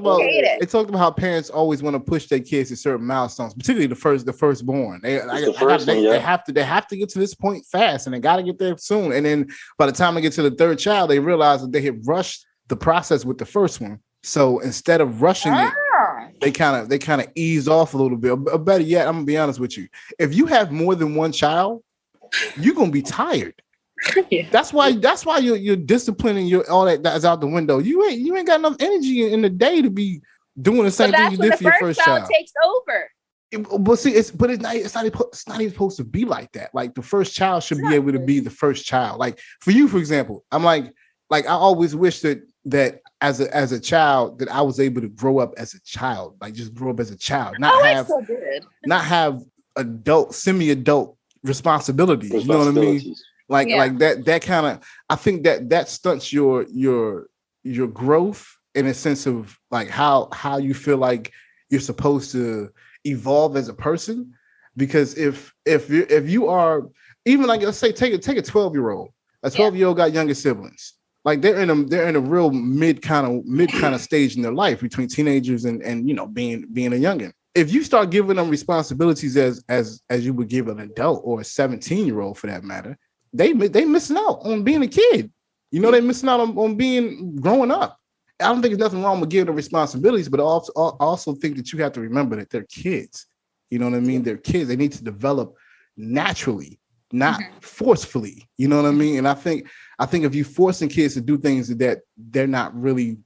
about how parents always want to push their kids to certain milestones, particularly the firstborn. They have to get to this point fast, and they got to get there soon. And then by the time they get to the third child, they realize that they had rushed the process with the first one. So instead of rushing it, they kind of ease off a little bit. Or better yet, I'm gonna be honest with you. If you have more than one child, you're gonna be tired. Yeah. That's why you're disciplining all that's out the window. You ain't got enough energy in the day to be doing the same thing you did for your first child. Takes over. But see, it's not even supposed to be like that. Like, the first child should be able to be the first child. Like, for you, for example, I'm like I always wish that as a child that I was able to grow up as a child, like just grow up as a child, not have semi-adult responsibilities. You know what I mean? Like that kind of, I think that stunts your growth in a sense of like how you feel like you're supposed to evolve as a person. Because if you are, even like, let's say take a 12-year-old, a 12-year-old got younger siblings. Like they're in a real mid kind of stage in their life between teenagers and being a youngin'. If you start giving them responsibilities as you would give an adult or a 17-year-old for that matter, they missing out on being a kid. They're missing out on being growing up. I don't think there's nothing wrong with giving them responsibilities, but I also think that you have to remember that they're kids. You know what I mean? They're kids. They need to develop naturally, not forcefully. You know what I mean? And I think if you forcing kids to do things that they're not really,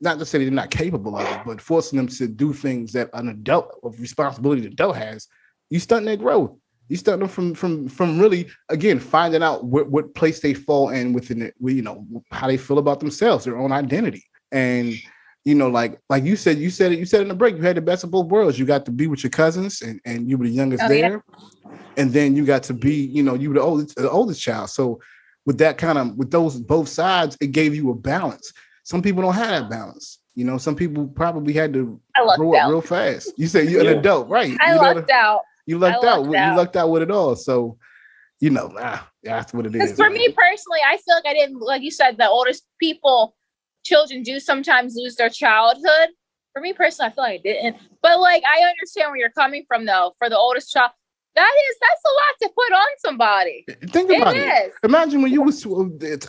not to say they're not capable of it, but forcing them to do things that an adult of responsibility an adult has, you stunting their growth. You start them from really, again, finding out what place they fall in within it, how they feel about themselves, their own identity. And, like you said in the break, you had the best of both worlds. You got to be with your cousins and you were the youngest there. Yeah. And then you got to be, you were the oldest child. So with those both sides, it gave you a balance. Some people don't have that balance. Some people probably had to grow up real fast. You said you're an adult, right? I lucked out. You lucked out. You lucked out with it all. So, that's what it is. For me personally, I feel like I didn't, like you said, the oldest children do sometimes lose their childhood. For me personally, I feel like I didn't. But like, I understand where you're coming from, though. For the oldest child, that's a lot to put on somebody. Think about it. Imagine when you was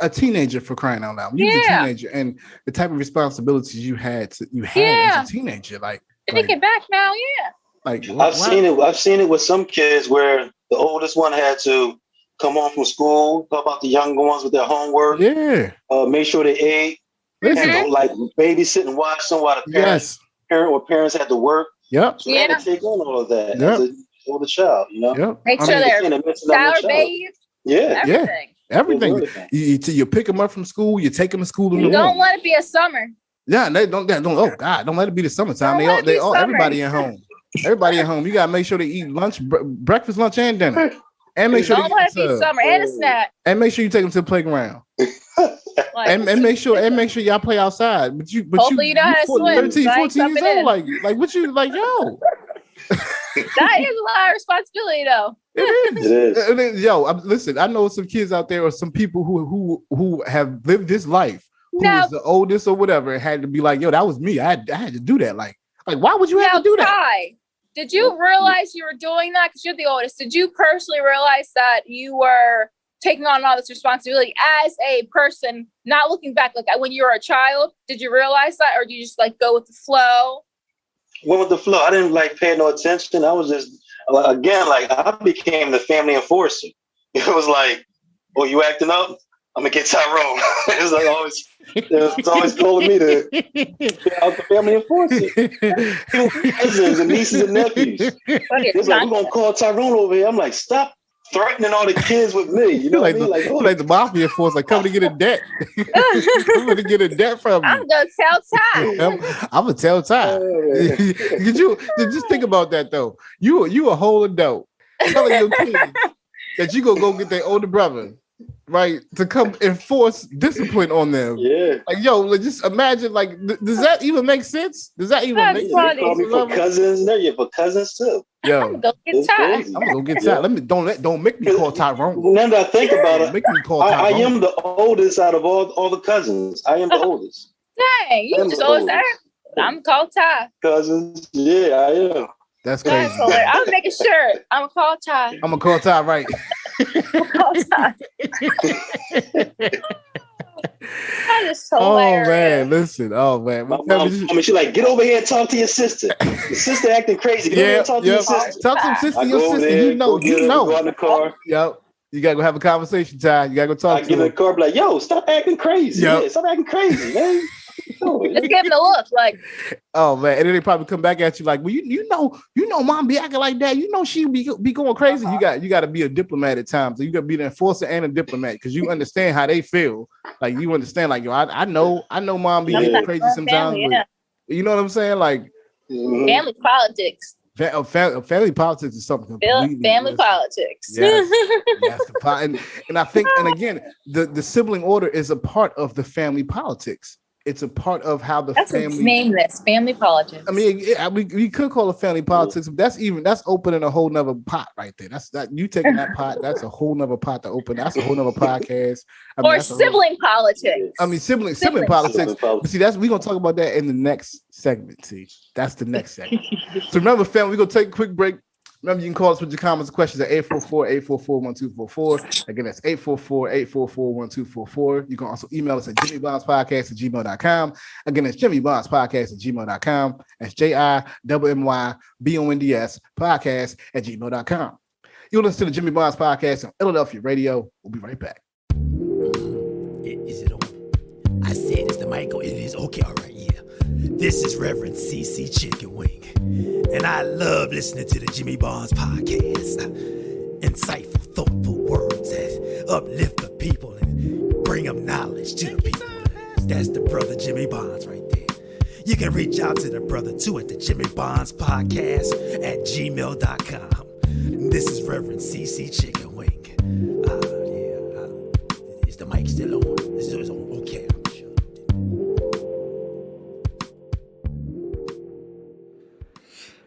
a teenager, for crying out loud. You was a teenager, and the type of responsibilities you had as a teenager. Like, thinking back now, Like I've seen it with some kids where the oldest one had to come home from school, help out the younger ones with their homework. Yeah. Make sure they ate. And like babysit and watch them while the parents had to work. Yep. So they had to take on all of that as an older child, Yep. Make sure they're shower bathed. Yeah. Everything. You pick them up from school, you take them to school in the Don't let it be a summer. Yeah, don't let it be the summertime. Everybody at home. Everybody at home. You gotta make sure they eat lunch, breakfast, lunch, and dinner. And make sure don't let it be summer and a snack. And make sure you take them to the playground. and make sure y'all play outside. But hopefully you know how to swim. 13, 14 years old. Like what you like, yo. That is a lot of responsibility, though. It is. Yo, listen, I know some kids out there or some people who have lived this life, who was the oldest or whatever, and had to be like, yo, that was me. I had to do that. Like why would you have to do that? Ty, did you realize you were doing that? Because you're the oldest. Did you personally realize that you were taking on all this responsibility as a person, not looking back, like when you were a child? Did you realize that, or did you just go with the flow? Went with the flow. I didn't pay no attention. I was just I became the family enforcer. It was like, oh, you acting up? I'm gonna get Tyrone. It's always calling me to get out the family enforcer. Cousins and nieces and nephews. It's like, we're gonna call Tyrone over here. I'm like, stop threatening all the kids with me. You know what I mean? Like the mafia force, like coming to get a debt. Coming to get a debt from you. I'm gonna tell Ty. I'm gonna tell Ty. Could you just think about that though? You a whole adult telling your kids that you gonna go get their older brother, right, to come enforce discipline on them. Yeah. Like, yo, just imagine, does that even make sense? Does that even make sense? They call me for cousins. There, you for cousins too. Yo, I'm gonna go get Ty. I'm gonna go get Ty. Don't make me call Tyrone. Now that I think about it, make me call Tyrone. I am the oldest out of all the cousins. I am the oldest. Dang, you just oldest. I'm called Ty. Cousins, yeah, I am. That's crazy. I'm making sure. I'm gonna call Ty. I'm gonna call Ty, right? Call Ty. That is so hilarious. Man, listen. Oh man, my mom, she's like, get over here and talk to your sister. Your sister acting crazy. Get over here and talk to your sister. Talk to your sister. You know. Go in the car. Yep. You gotta go have a conversation, Ty. You gotta go talk to him. I get in the car, be like, yo, stop acting crazy. Yep. Yeah, stop acting crazy, man. Just give him a look, like. Oh man, and then they probably come back at you like, well, you know, mom be acting like that. You know, she be going crazy. You got to be a diplomat at times. So you got to be the enforcer and a diplomat because you understand how they feel. Like you understand, like yo, I know, mom be getting crazy sometimes. Family, but, you know what I'm saying? Like family politics. Family politics is something family politics. Yes, that's the part. And I think, and again, the sibling order is a part of the family politics. It's a part of how the family. Let's name this family politics. I mean, we could call it family politics, but that's opening a whole nother pot right there. That's that you taking that pot. That's a whole nother pot to open. That's a whole nother podcast. Or sibling politics. I mean, sibling politics. But see, we're gonna talk about that in the next segment. See, that's the next segment. So remember, family, we're gonna take a quick break. Remember, you can call us with your comments and questions at 844-844-1244. Again, that's 844-844-1244. You can also email us at jimmybondspodcast@gmail.com. Again, it's jimmybondspodcast@gmail.com. That's JIMMYBONDS podcast@gmail.com. You'll listen to the Jimmy Bonds Podcast on Illadelphia Radio. We'll be right back. Is it on? I said, is the mic on? It is. Okay, all right, yeah. This is Reverend CC Chicken Wing. And I love listening to the Jimmy Bonds Podcast. Insightful, thoughtful words that uplift the people and bring them knowledge to the people. That's the brother Jimmy Bonds right there. You can reach out to the brother too at the Jimmy Bonds Podcast @gmail.com. This is Reverend CC Chicken Wing. Is the mic still on? Is it on? Okay, I'm sure.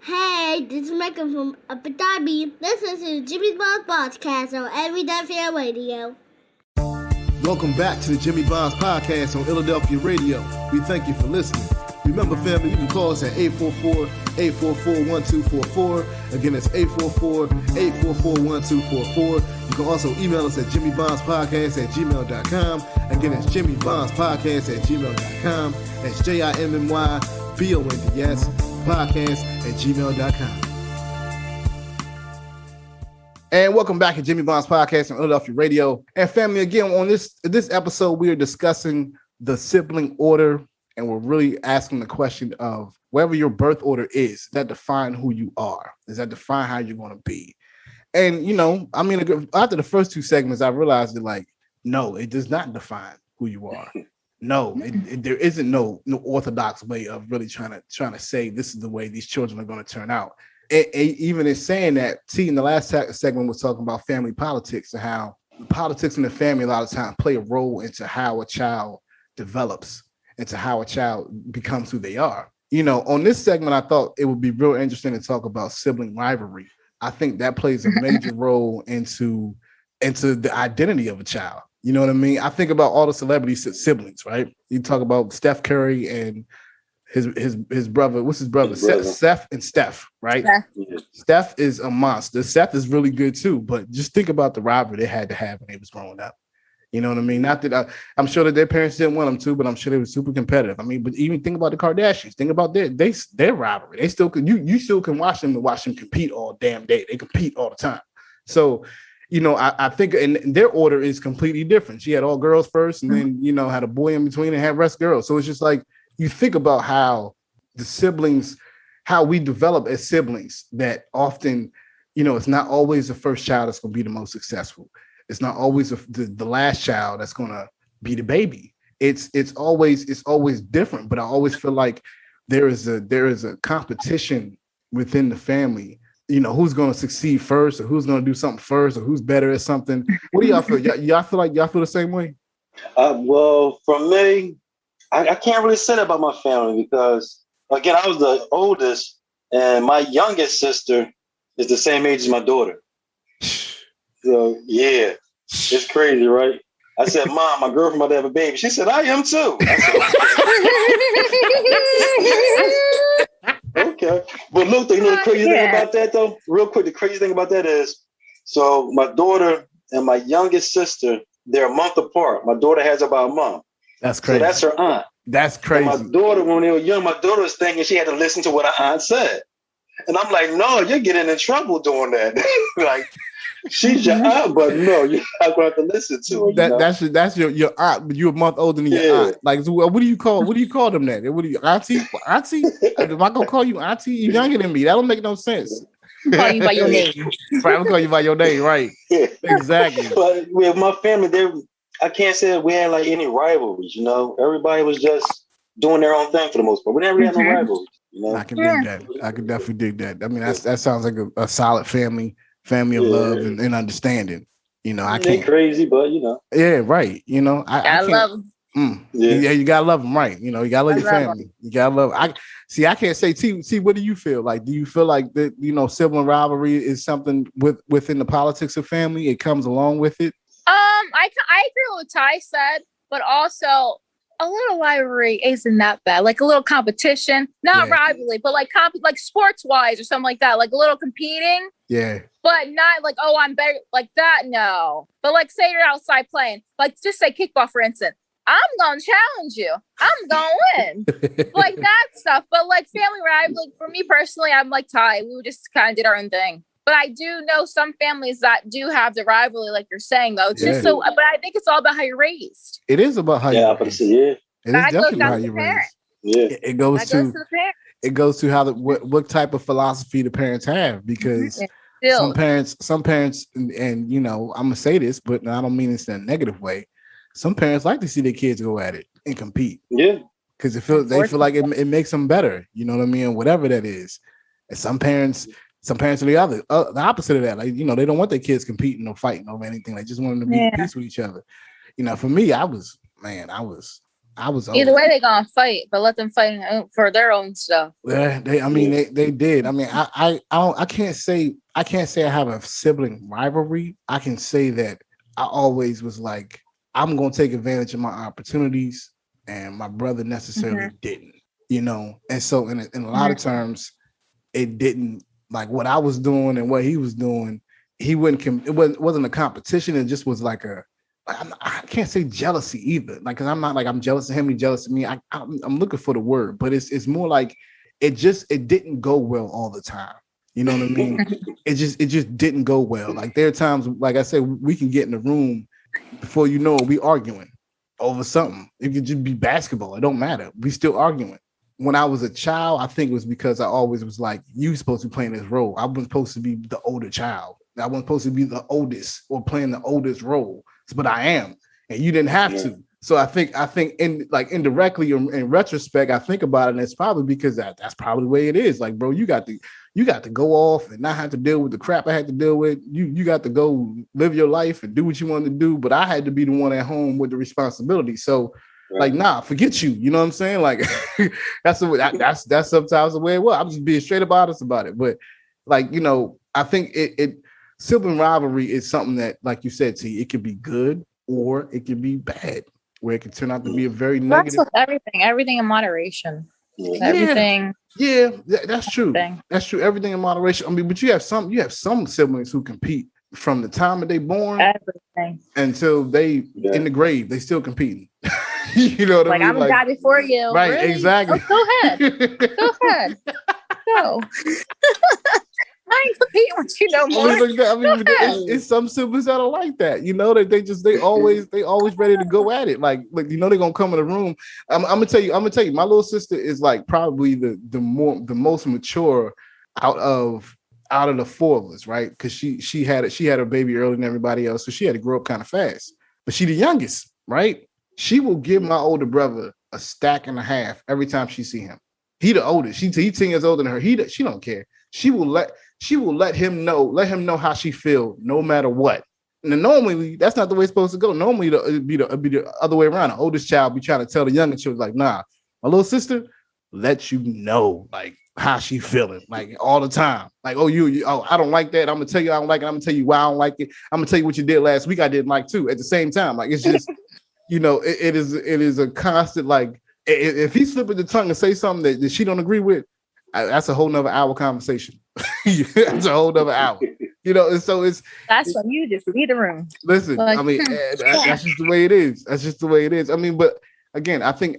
Hey, this is Michael from Abu Dhabi. Listen to Jimmy Bonds Podcast on Illadelphia Radio. Welcome back to the Jimmy Bonds Podcast on Illadelphia Radio. We thank you for listening. Remember, family, you can call us at 844-844-1244. Again, that's 844-844-1244. You can also email us at jimmybondspodcast@gmail.com. Again, that's jimmybondspodcast@gmail.com. That's JIMMYBONDS podcast@gmail.com. And welcome back to Jimmy Bonds Podcast on Illadelphia Radio. And family, again, on this episode, we are discussing the sibling order, and we're really asking the question of wherever your birth order is, does that define who you are? Does that define how you're going to be? And, I mean, after the first two segments, I realized that, like, no, it does not define who you are. No, there isn't no orthodox way of really trying to say this is the way these children are going to turn out. Even in saying that, in the last segment was talking about family politics and how politics in the family a lot of times play a role into how a child develops, into how a child becomes who they are. On this segment, I thought it would be real interesting to talk about sibling rivalry. I think that plays a major role into the identity of a child. You know what I mean? I think about all the celebrity siblings, right? You talk about Steph Curry and his brother. What's his brother? Seth and Steph, right? Yeah. Steph is a monster. Seth is really good too, but just think about the rivalry they had to have when they was growing up. You know what I mean? Not that I'm sure that their parents didn't want them to, but I'm sure they were super competitive. I mean, but even think about the Kardashians. Think about their rivalry. They still can. You still can watch them compete all damn day. They compete all the time. So, I think and their order is completely different. She had all girls first, and then had a boy in between, and had rest girls. So it's just like you think about how the siblings, how we develop as siblings. That often, it's not always the first child that's going to be the most successful. It's not always the last child that's going to be the baby. It's always different. But I always feel like there is a competition within the family. Who's going to succeed first, or who's going to do something first, or who's better at something. What do y'all feel? Y'all feel like y'all feel the same way? Well, for me, I can't really say that about my family because, again, I was the oldest, and my youngest sister is the same age as my daughter. So, yeah, it's crazy, right? I said, Mom, my girlfriend about to have a baby. She said, I am too. I said, okay. But look, the crazy thing about that, though, real quick, the crazy thing about that is, so my daughter and my youngest sister, they're a month apart. My daughter has about a month. That's crazy. So that's her aunt. That's crazy. And my daughter, when they were young, my daughter was thinking she had to listen to what her aunt said. And I'm like, no, you're getting in trouble doing that. Like, she's your aunt, but no, you're not going to have to listen to her. That's your aunt, but you're a month older than your aunt. Like, so what do you call them that? What do you, auntie? Auntie? Am I gonna call you auntie? You're younger than me. That don't make no sense. Call you by your name. Right, I'm gonna call you by your name, right? Yeah. Exactly. But with my family, I can't say that we had like any rivalries. Everybody was just doing their own thing for the most part. We never had no rivalries. You know? I can dig that. I can definitely dig that. I mean, that sounds like a solid family of love and understanding. You know, I can't. They crazy, but you know. Yeah, right. You know, I can't love them. Yeah, you gotta love them, right? You know, you gotta love your family. You gotta love. I can't say. See, what do you feel like? Do you feel like that? You know, sibling rivalry is something within the politics of family? It comes along with it. I agree with what Ty said, but also a little rivalry isn't that bad. Like a little competition, not rivalry, but like sports wise or something like that. Like a little competing. Yeah. But not like, oh, I'm better like that. No. But like, say you're outside playing, like just say kickball, for instance. I'm going to challenge you. I'm going to win. Like that stuff. But like family rivalry, for me personally, I'm like Ty. We just kind of did our own thing. But I do know some families that do have the rivalry, like you're saying, though. It's just so, but I think it's all about how you're raised. It is about how you're raised. It is definitely how you're raised. Yeah. It goes to the parents. It goes to how what type of philosophy the parents have, because some parents, and you know, I'm gonna say this, but I don't mean this in a negative way. Some parents like to see their kids go at it and compete. Yeah. Because they feel like it makes them better. You know what I mean? Whatever that is. And some parents are the opposite of that. Like, you know, they don't want their kids competing or fighting over anything. They just want them to be at peace with each other. You know, for me, I was either way they're gonna fight, but let them fight for their own stuff. Yeah, they did. I mean, I can't say I have a sibling rivalry. I can say that I always was like, I'm gonna take advantage of my opportunities, and my brother necessarily didn't, you know. And so in a lot of terms, it didn't, like what I was doing and what he was doing, it wasn't a competition. It just was like I can't say jealousy either. Like, cause I'm not like I'm jealous of him, he's jealous of me. I'm looking for the word, but it's more like it didn't go well all the time. You know what I mean? It just didn't go well. Like there are times, like I said, we can get in the room before you know it, we arguing over something. It could just be basketball. It don't matter. We still arguing. When I was a child, I think it was because I always was like, you supposed to be playing this role. I wasn't supposed to be the older child. I wasn't supposed to be the oldest or playing the oldest role, but I am, and you didn't have to. So I think in like indirectly or in retrospect, I think about it, and it's probably because that's probably the way it is. Like, bro, you got to go off and not have to deal with the crap I had to deal with. You got to go live your life and do what you wanted to do, but I had to be the one at home with the responsibility. So, like, nah, forget you. You know what I'm saying? Like, that's sometimes the way it was. I'm just being straight up honest about it. But like, you know, I think sibling rivalry is something that, like you said, T, it could be good or it could be bad, where it can turn out to be a very negative. That's with everything in moderation. Everything. Yeah, that's true. That's true. Everything in moderation. I mean, but you have some siblings who compete from the time that they born until they in the grave. They still competing. You know what I mean? I'm gonna die before you. Right? Really? Exactly. Oh, go ahead. Go ahead. Go. I ain't competing with you no more. I mean, it's some siblings that are like that. You know, they always ready to go at it. Like you know, they're gonna come in the room. I'm gonna tell you. My little sister is like probably the most mature out of the four of us, right? Because she had her baby earlier than everybody else, so she had to grow up kind of fast. But she the youngest, right? She will give my older brother a stack and a half every time she see him. He the oldest. He 10 years older than her. She don't care. She will let him know how she feel no matter what. And normally that's not the way it's supposed to go. Normally it'd be the other way around. The oldest child be trying to tell the younger children, like, nah, my little sister let you know like how she feeling, like all the time. Like, oh, I don't like that. I'm gonna tell you I don't like it. I'm gonna tell you why I don't like it. I'm gonna tell you what you did last week I didn't like too at the same time. Like, it's just you know, it is a constant, like, if he's flipping the tongue and say something that she don't agree with, that's a whole nother hour conversation. That's a whole nother hour. You know, and so that's when you just leave the room. Listen, like, I mean, that's just the way it is. That's just the way it is. I mean, but again, I think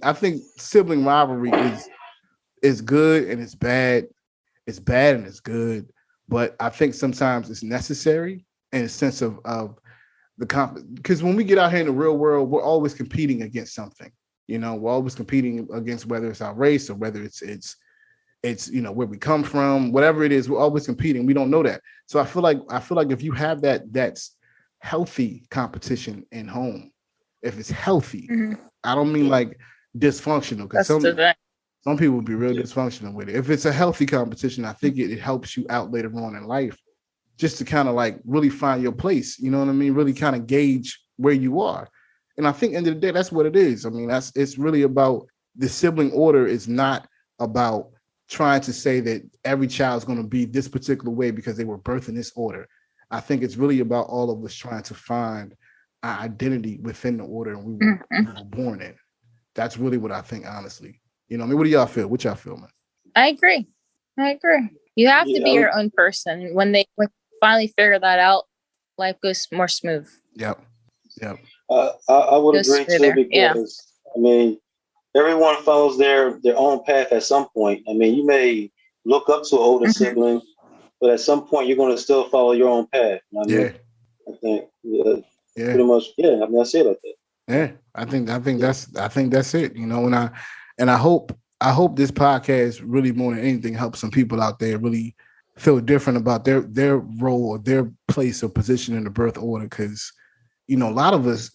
sibling rivalry is good and it's bad. It's bad and it's good. But I think sometimes it's necessary in a sense of because when we get out here in the real world, we're always competing against something. You know, we're always competing against whether it's our race or whether it's you know, where we come from, whatever it is, we're always competing. We don't know that. So I feel like if you have that's healthy competition in home, if it's healthy, I don't mean like dysfunctional, because Some people be real dysfunctional with it. If it's a healthy competition, I think it helps you out later on in life, just to kind of like really find your place. You know what I mean? Really kind of gauge where you are. And I think end of the day, that's what it is. I mean, it's really about the sibling order. Is not about trying to say that every child is going to be this particular way because they were birthed in this order. I think it's really about all of us trying to find our identity within the order we were born in. That's really what I think, honestly. You know, I mean, what do y'all feel? What y'all feel, man? I agree. You have to be your own person. When they finally figure that out, life goes more smooth. Yep. I would agree too, because I mean, everyone follows their own path at some point. I mean, you may look up to an older sibling, but at some point you're going to still follow your own path. You know what I mean? I think pretty much. Yeah, I mean, I say it like that. Yeah, I think that's it. You know, and I hope this podcast really more than anything helps some people out there really feel different about their role or their place or position in the birth order. Because, you know, a lot of us,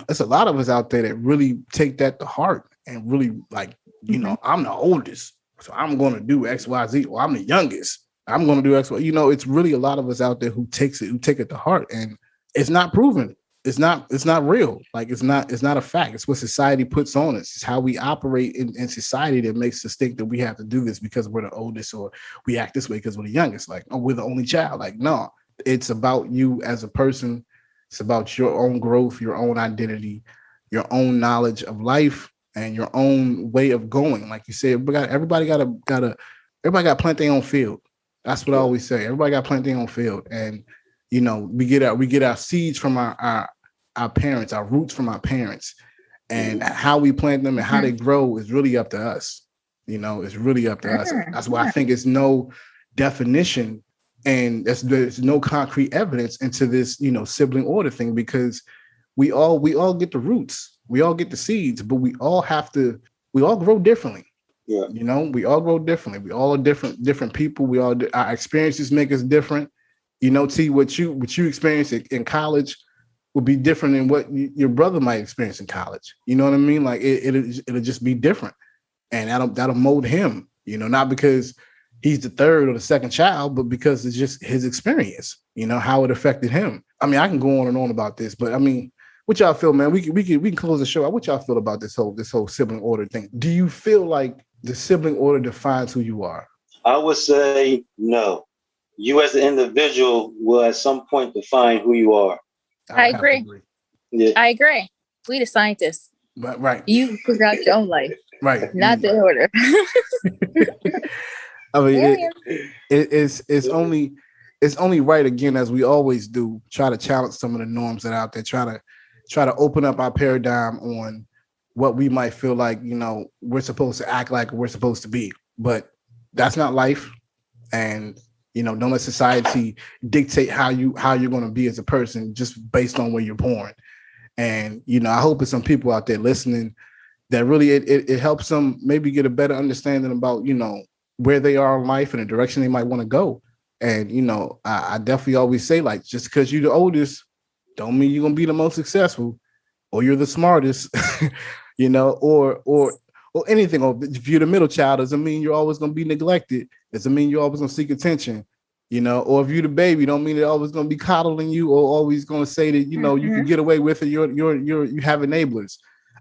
it's a lot of us out there that really take that to heart and really like, you know, I'm the oldest, so I'm going to do X, Y, Z, or I'm the youngest, I'm going to do X, Y. You know, it's really a lot of us out there who take it to heart, and it's not proven. It's not real. Like it's not a fact. It's what society puts on us. It's how we operate in society that makes us think that we have to do this because we're the oldest, or we act this way because we're the youngest. Like, oh, we're the only child. Like, no, it's about you as a person. It's about your own growth, your own identity, your own knowledge of life, and your own way of going. Like you said, everybody got plenty their own field. That's what I always say. Everybody got plenty their own field, and you know, we get our seeds from our parents, our roots from our parents, and how we plant them and how they grow is really up to us. You know, it's really up to us. That's why I think it's no definition and there's no concrete evidence into this, you know, sibling order thing, because we all get the roots, we all get the seeds, but we all grow differently. Yeah. You know, we all grow differently. We all are different people. Our experiences make us different. You know, T, what you experience in college would be different than what your brother might experience in college. You know what I mean? Like it'll just be different, and that'll mold him. You know, not because he's the third or the second child, but because it's just his experience. You know, how it affected him. I mean, I can go on and on about this, but I mean, what y'all feel, man? We can close the show out. What y'all feel about this whole sibling order thing? Do you feel like the sibling order defines who you are? I would say no. You as an individual will at some point define who you are. I agree. Yeah. I agree. We the scientists. But, right. You figure out your own life. Right. Not the order. I mean, it's only right, again, as we always do, try to challenge some of the norms that are out there, try to open up our paradigm on what we might feel like, you know, we're supposed to act like, we're supposed to be. But that's not life. And you know, don't let society dictate how you're going to be as a person just based on where you're born. And, you know, I hope there's some people out there listening that really it helps them maybe get a better understanding about, you know, where they are in life and the direction they might want to go. And, you know, I definitely always say, like, just because you're the oldest don't mean you're going to be the most successful or you're the smartest, you know, or anything. Or if you're the middle child, doesn't mean you're always going to be neglected. Doesn't mean you're always going to seek attention, you know. Or if you're the baby, don't mean they're always going to be coddling you or always going to say that, you know, you can get away with it. You have enablers.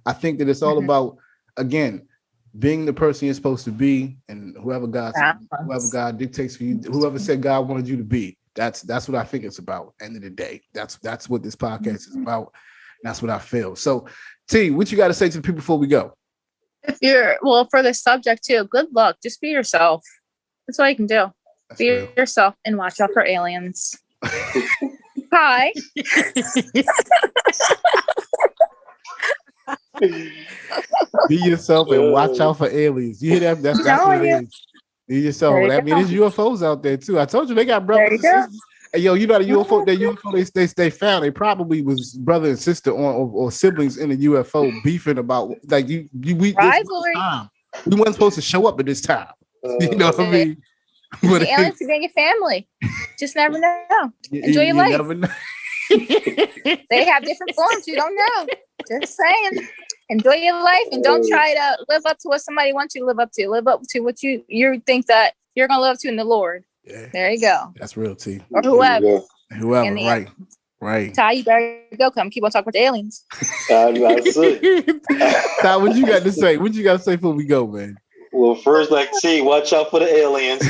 I think that it's all about, again, being the person you're supposed to be, and whoever God dictates for you, whoever said God wanted you to be. That's what I think it's about. End of the day, that's what this podcast is about. That's what I feel. So, T, what you got to say to the people before we go? For the subject too, good luck. Just be yourself. That's all you can do. That's be real. Yourself and watch out for aliens. Hi. Be yourself and watch out for aliens. You hear that? That's what it is. Be yourself. I mean, there's UFOs out there too. I told you they got brothers and sisters. Hey, yo, you know the UFO? That UFO they found. They probably was brother and sister or siblings in the UFO beefing about like we rivalry. We weren't supposed to show up at this time. You know what I mean? But the aliens are being your family. Just never know. Enjoy your life. Never know. They have different forms. You don't know. Just saying. Enjoy your life and don't try to live up to what somebody wants you to live up to. Live up to what you think that you're going to live to in the Lord. Yeah. There you go. That's real, T. Or whoever. Whoever, right. Right. Ty, you better go. Come keep on talking about the aliens. Ty, what you got to say? What you got to say before we go, man? Well, first, like, T, watch out for the aliens.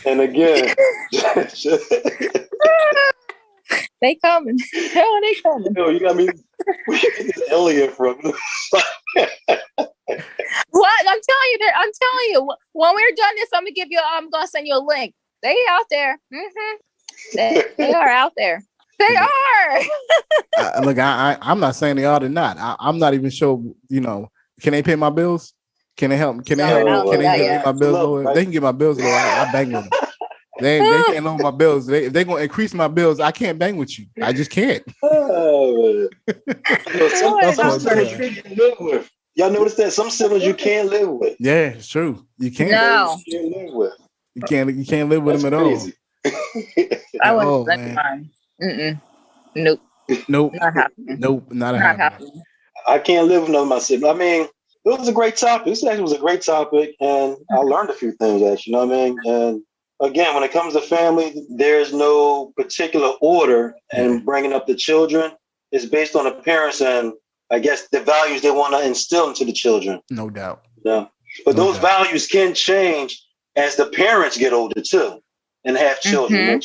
And again, they coming. Hell, they coming. You got me. Where you get this alien from? What? I'm telling you. When we're done this, I'm gonna send you a link. They out there. Mm-hmm. They are out there. They are. Look, I'm not saying they are or not. I'm not even sure. Can they pay my bills? Can they help? Can they help? Can they get my bills lower? If they can get my bills lower, I bang with them. They can't lower my bills. If they're gonna increase my bills, I can't bang with you. I just can't. Some siblings you can't live with. Y'all notice that some siblings you can't live with. Yeah, it's true. You can't. No. You can't live with. You can't live with them at all. I wouldn't. That's fine. Nope. Not happening. Nope. Not happening. I can't live with none of my siblings. I mean, it was a great topic. This actually was a great topic, and I learned a few things, actually. You know what I mean? And again, when it comes to family, there's no particular order, and bringing up the children is based on the parents and, I guess, the values they want to instill into the children. No doubt. Yeah. But those values can change as the parents get older, too, and have children.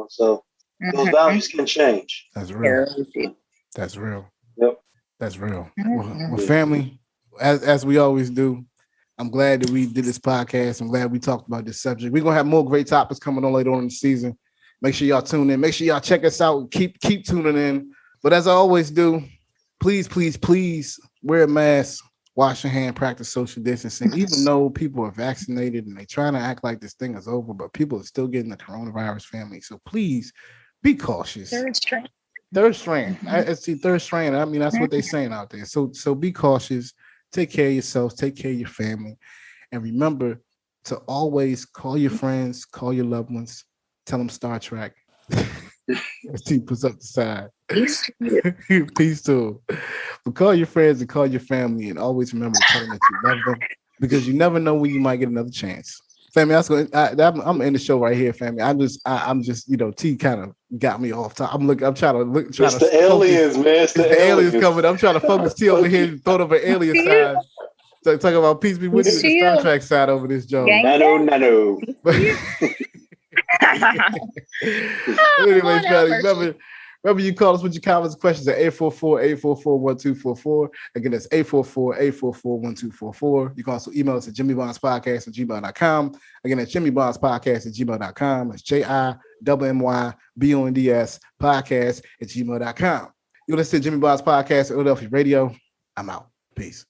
So those values can change. That's real. That's real. Yep. That's real. Well, family, as we always do, I'm glad that we did this podcast. I'm glad we talked about this subject. We're going to have more great topics coming on later on in the season. Make sure y'all tune in. Make sure y'all check us out. Keep tuning in. But as I always do, please wear a mask, wash your hand, practice social distancing. Even though people are vaccinated and they trying to act like this thing is over, but people are still getting the coronavirus, family. So please be cautious. Third strand. I see third strand. I mean, that's what they're saying out there. So be cautious. Take care of yourselves. Take care of your family. And remember to always call your friends, call your loved ones, tell them Star Trek. He puts up the side. Peace to them. But call your friends and call your family, and always remember to tell them that you love them, because you never know when you might get another chance. Family, I'm in the show right here, family. I'm just, T kind of got me off top. I'm trying to it's the aliens, man. It's the aliens coming. I'm trying to focus T over here and throw it over alien side. So talking about peace be with you, the Star Trek side over this joke. No. Anyway, family, remember you call us with your comments and questions at 844-844-1244. Again, that's 844-844-1244. You can also email us at jimmybondspodcast@gmail.com. Again, that's jimmybondspodcast@gmail.com. That's JIMMYBONDS podcast@gmail.com. You listen to Jimmy Bonds Podcast at Illadelphia Radio. I'm out. Peace.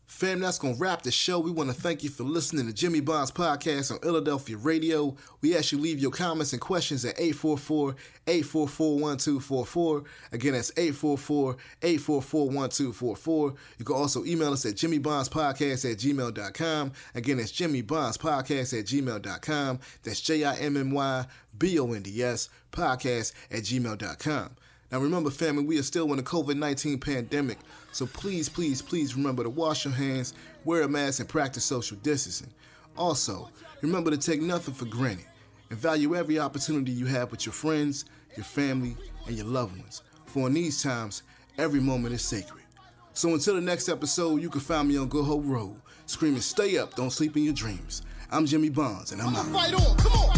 Fam, that's going to wrap the show. We want to thank you for listening to Jimmy Bonds Podcast on Illadelphia Radio. We ask you to leave your comments and questions at 844-844-1244. Again, that's 844-844-1244. You can also email us at jimmybondspodcast@gmail.com. Again, that's jimmybondspodcast@gmail.com. That's JIMMYBONDS podcast@gmail.com. Now remember, family, we are still in the COVID-19 pandemic, so please remember to wash your hands, wear a mask, and practice social distancing. Also, remember to take nothing for granted and value every opportunity you have with your friends, your family, and your loved ones. For in these times, every moment is sacred. So until the next episode, you can find me on Go Ho Road, screaming, stay up, don't sleep in your dreams. I'm Jimmy Bonds, and I'm out. Fight on, come on.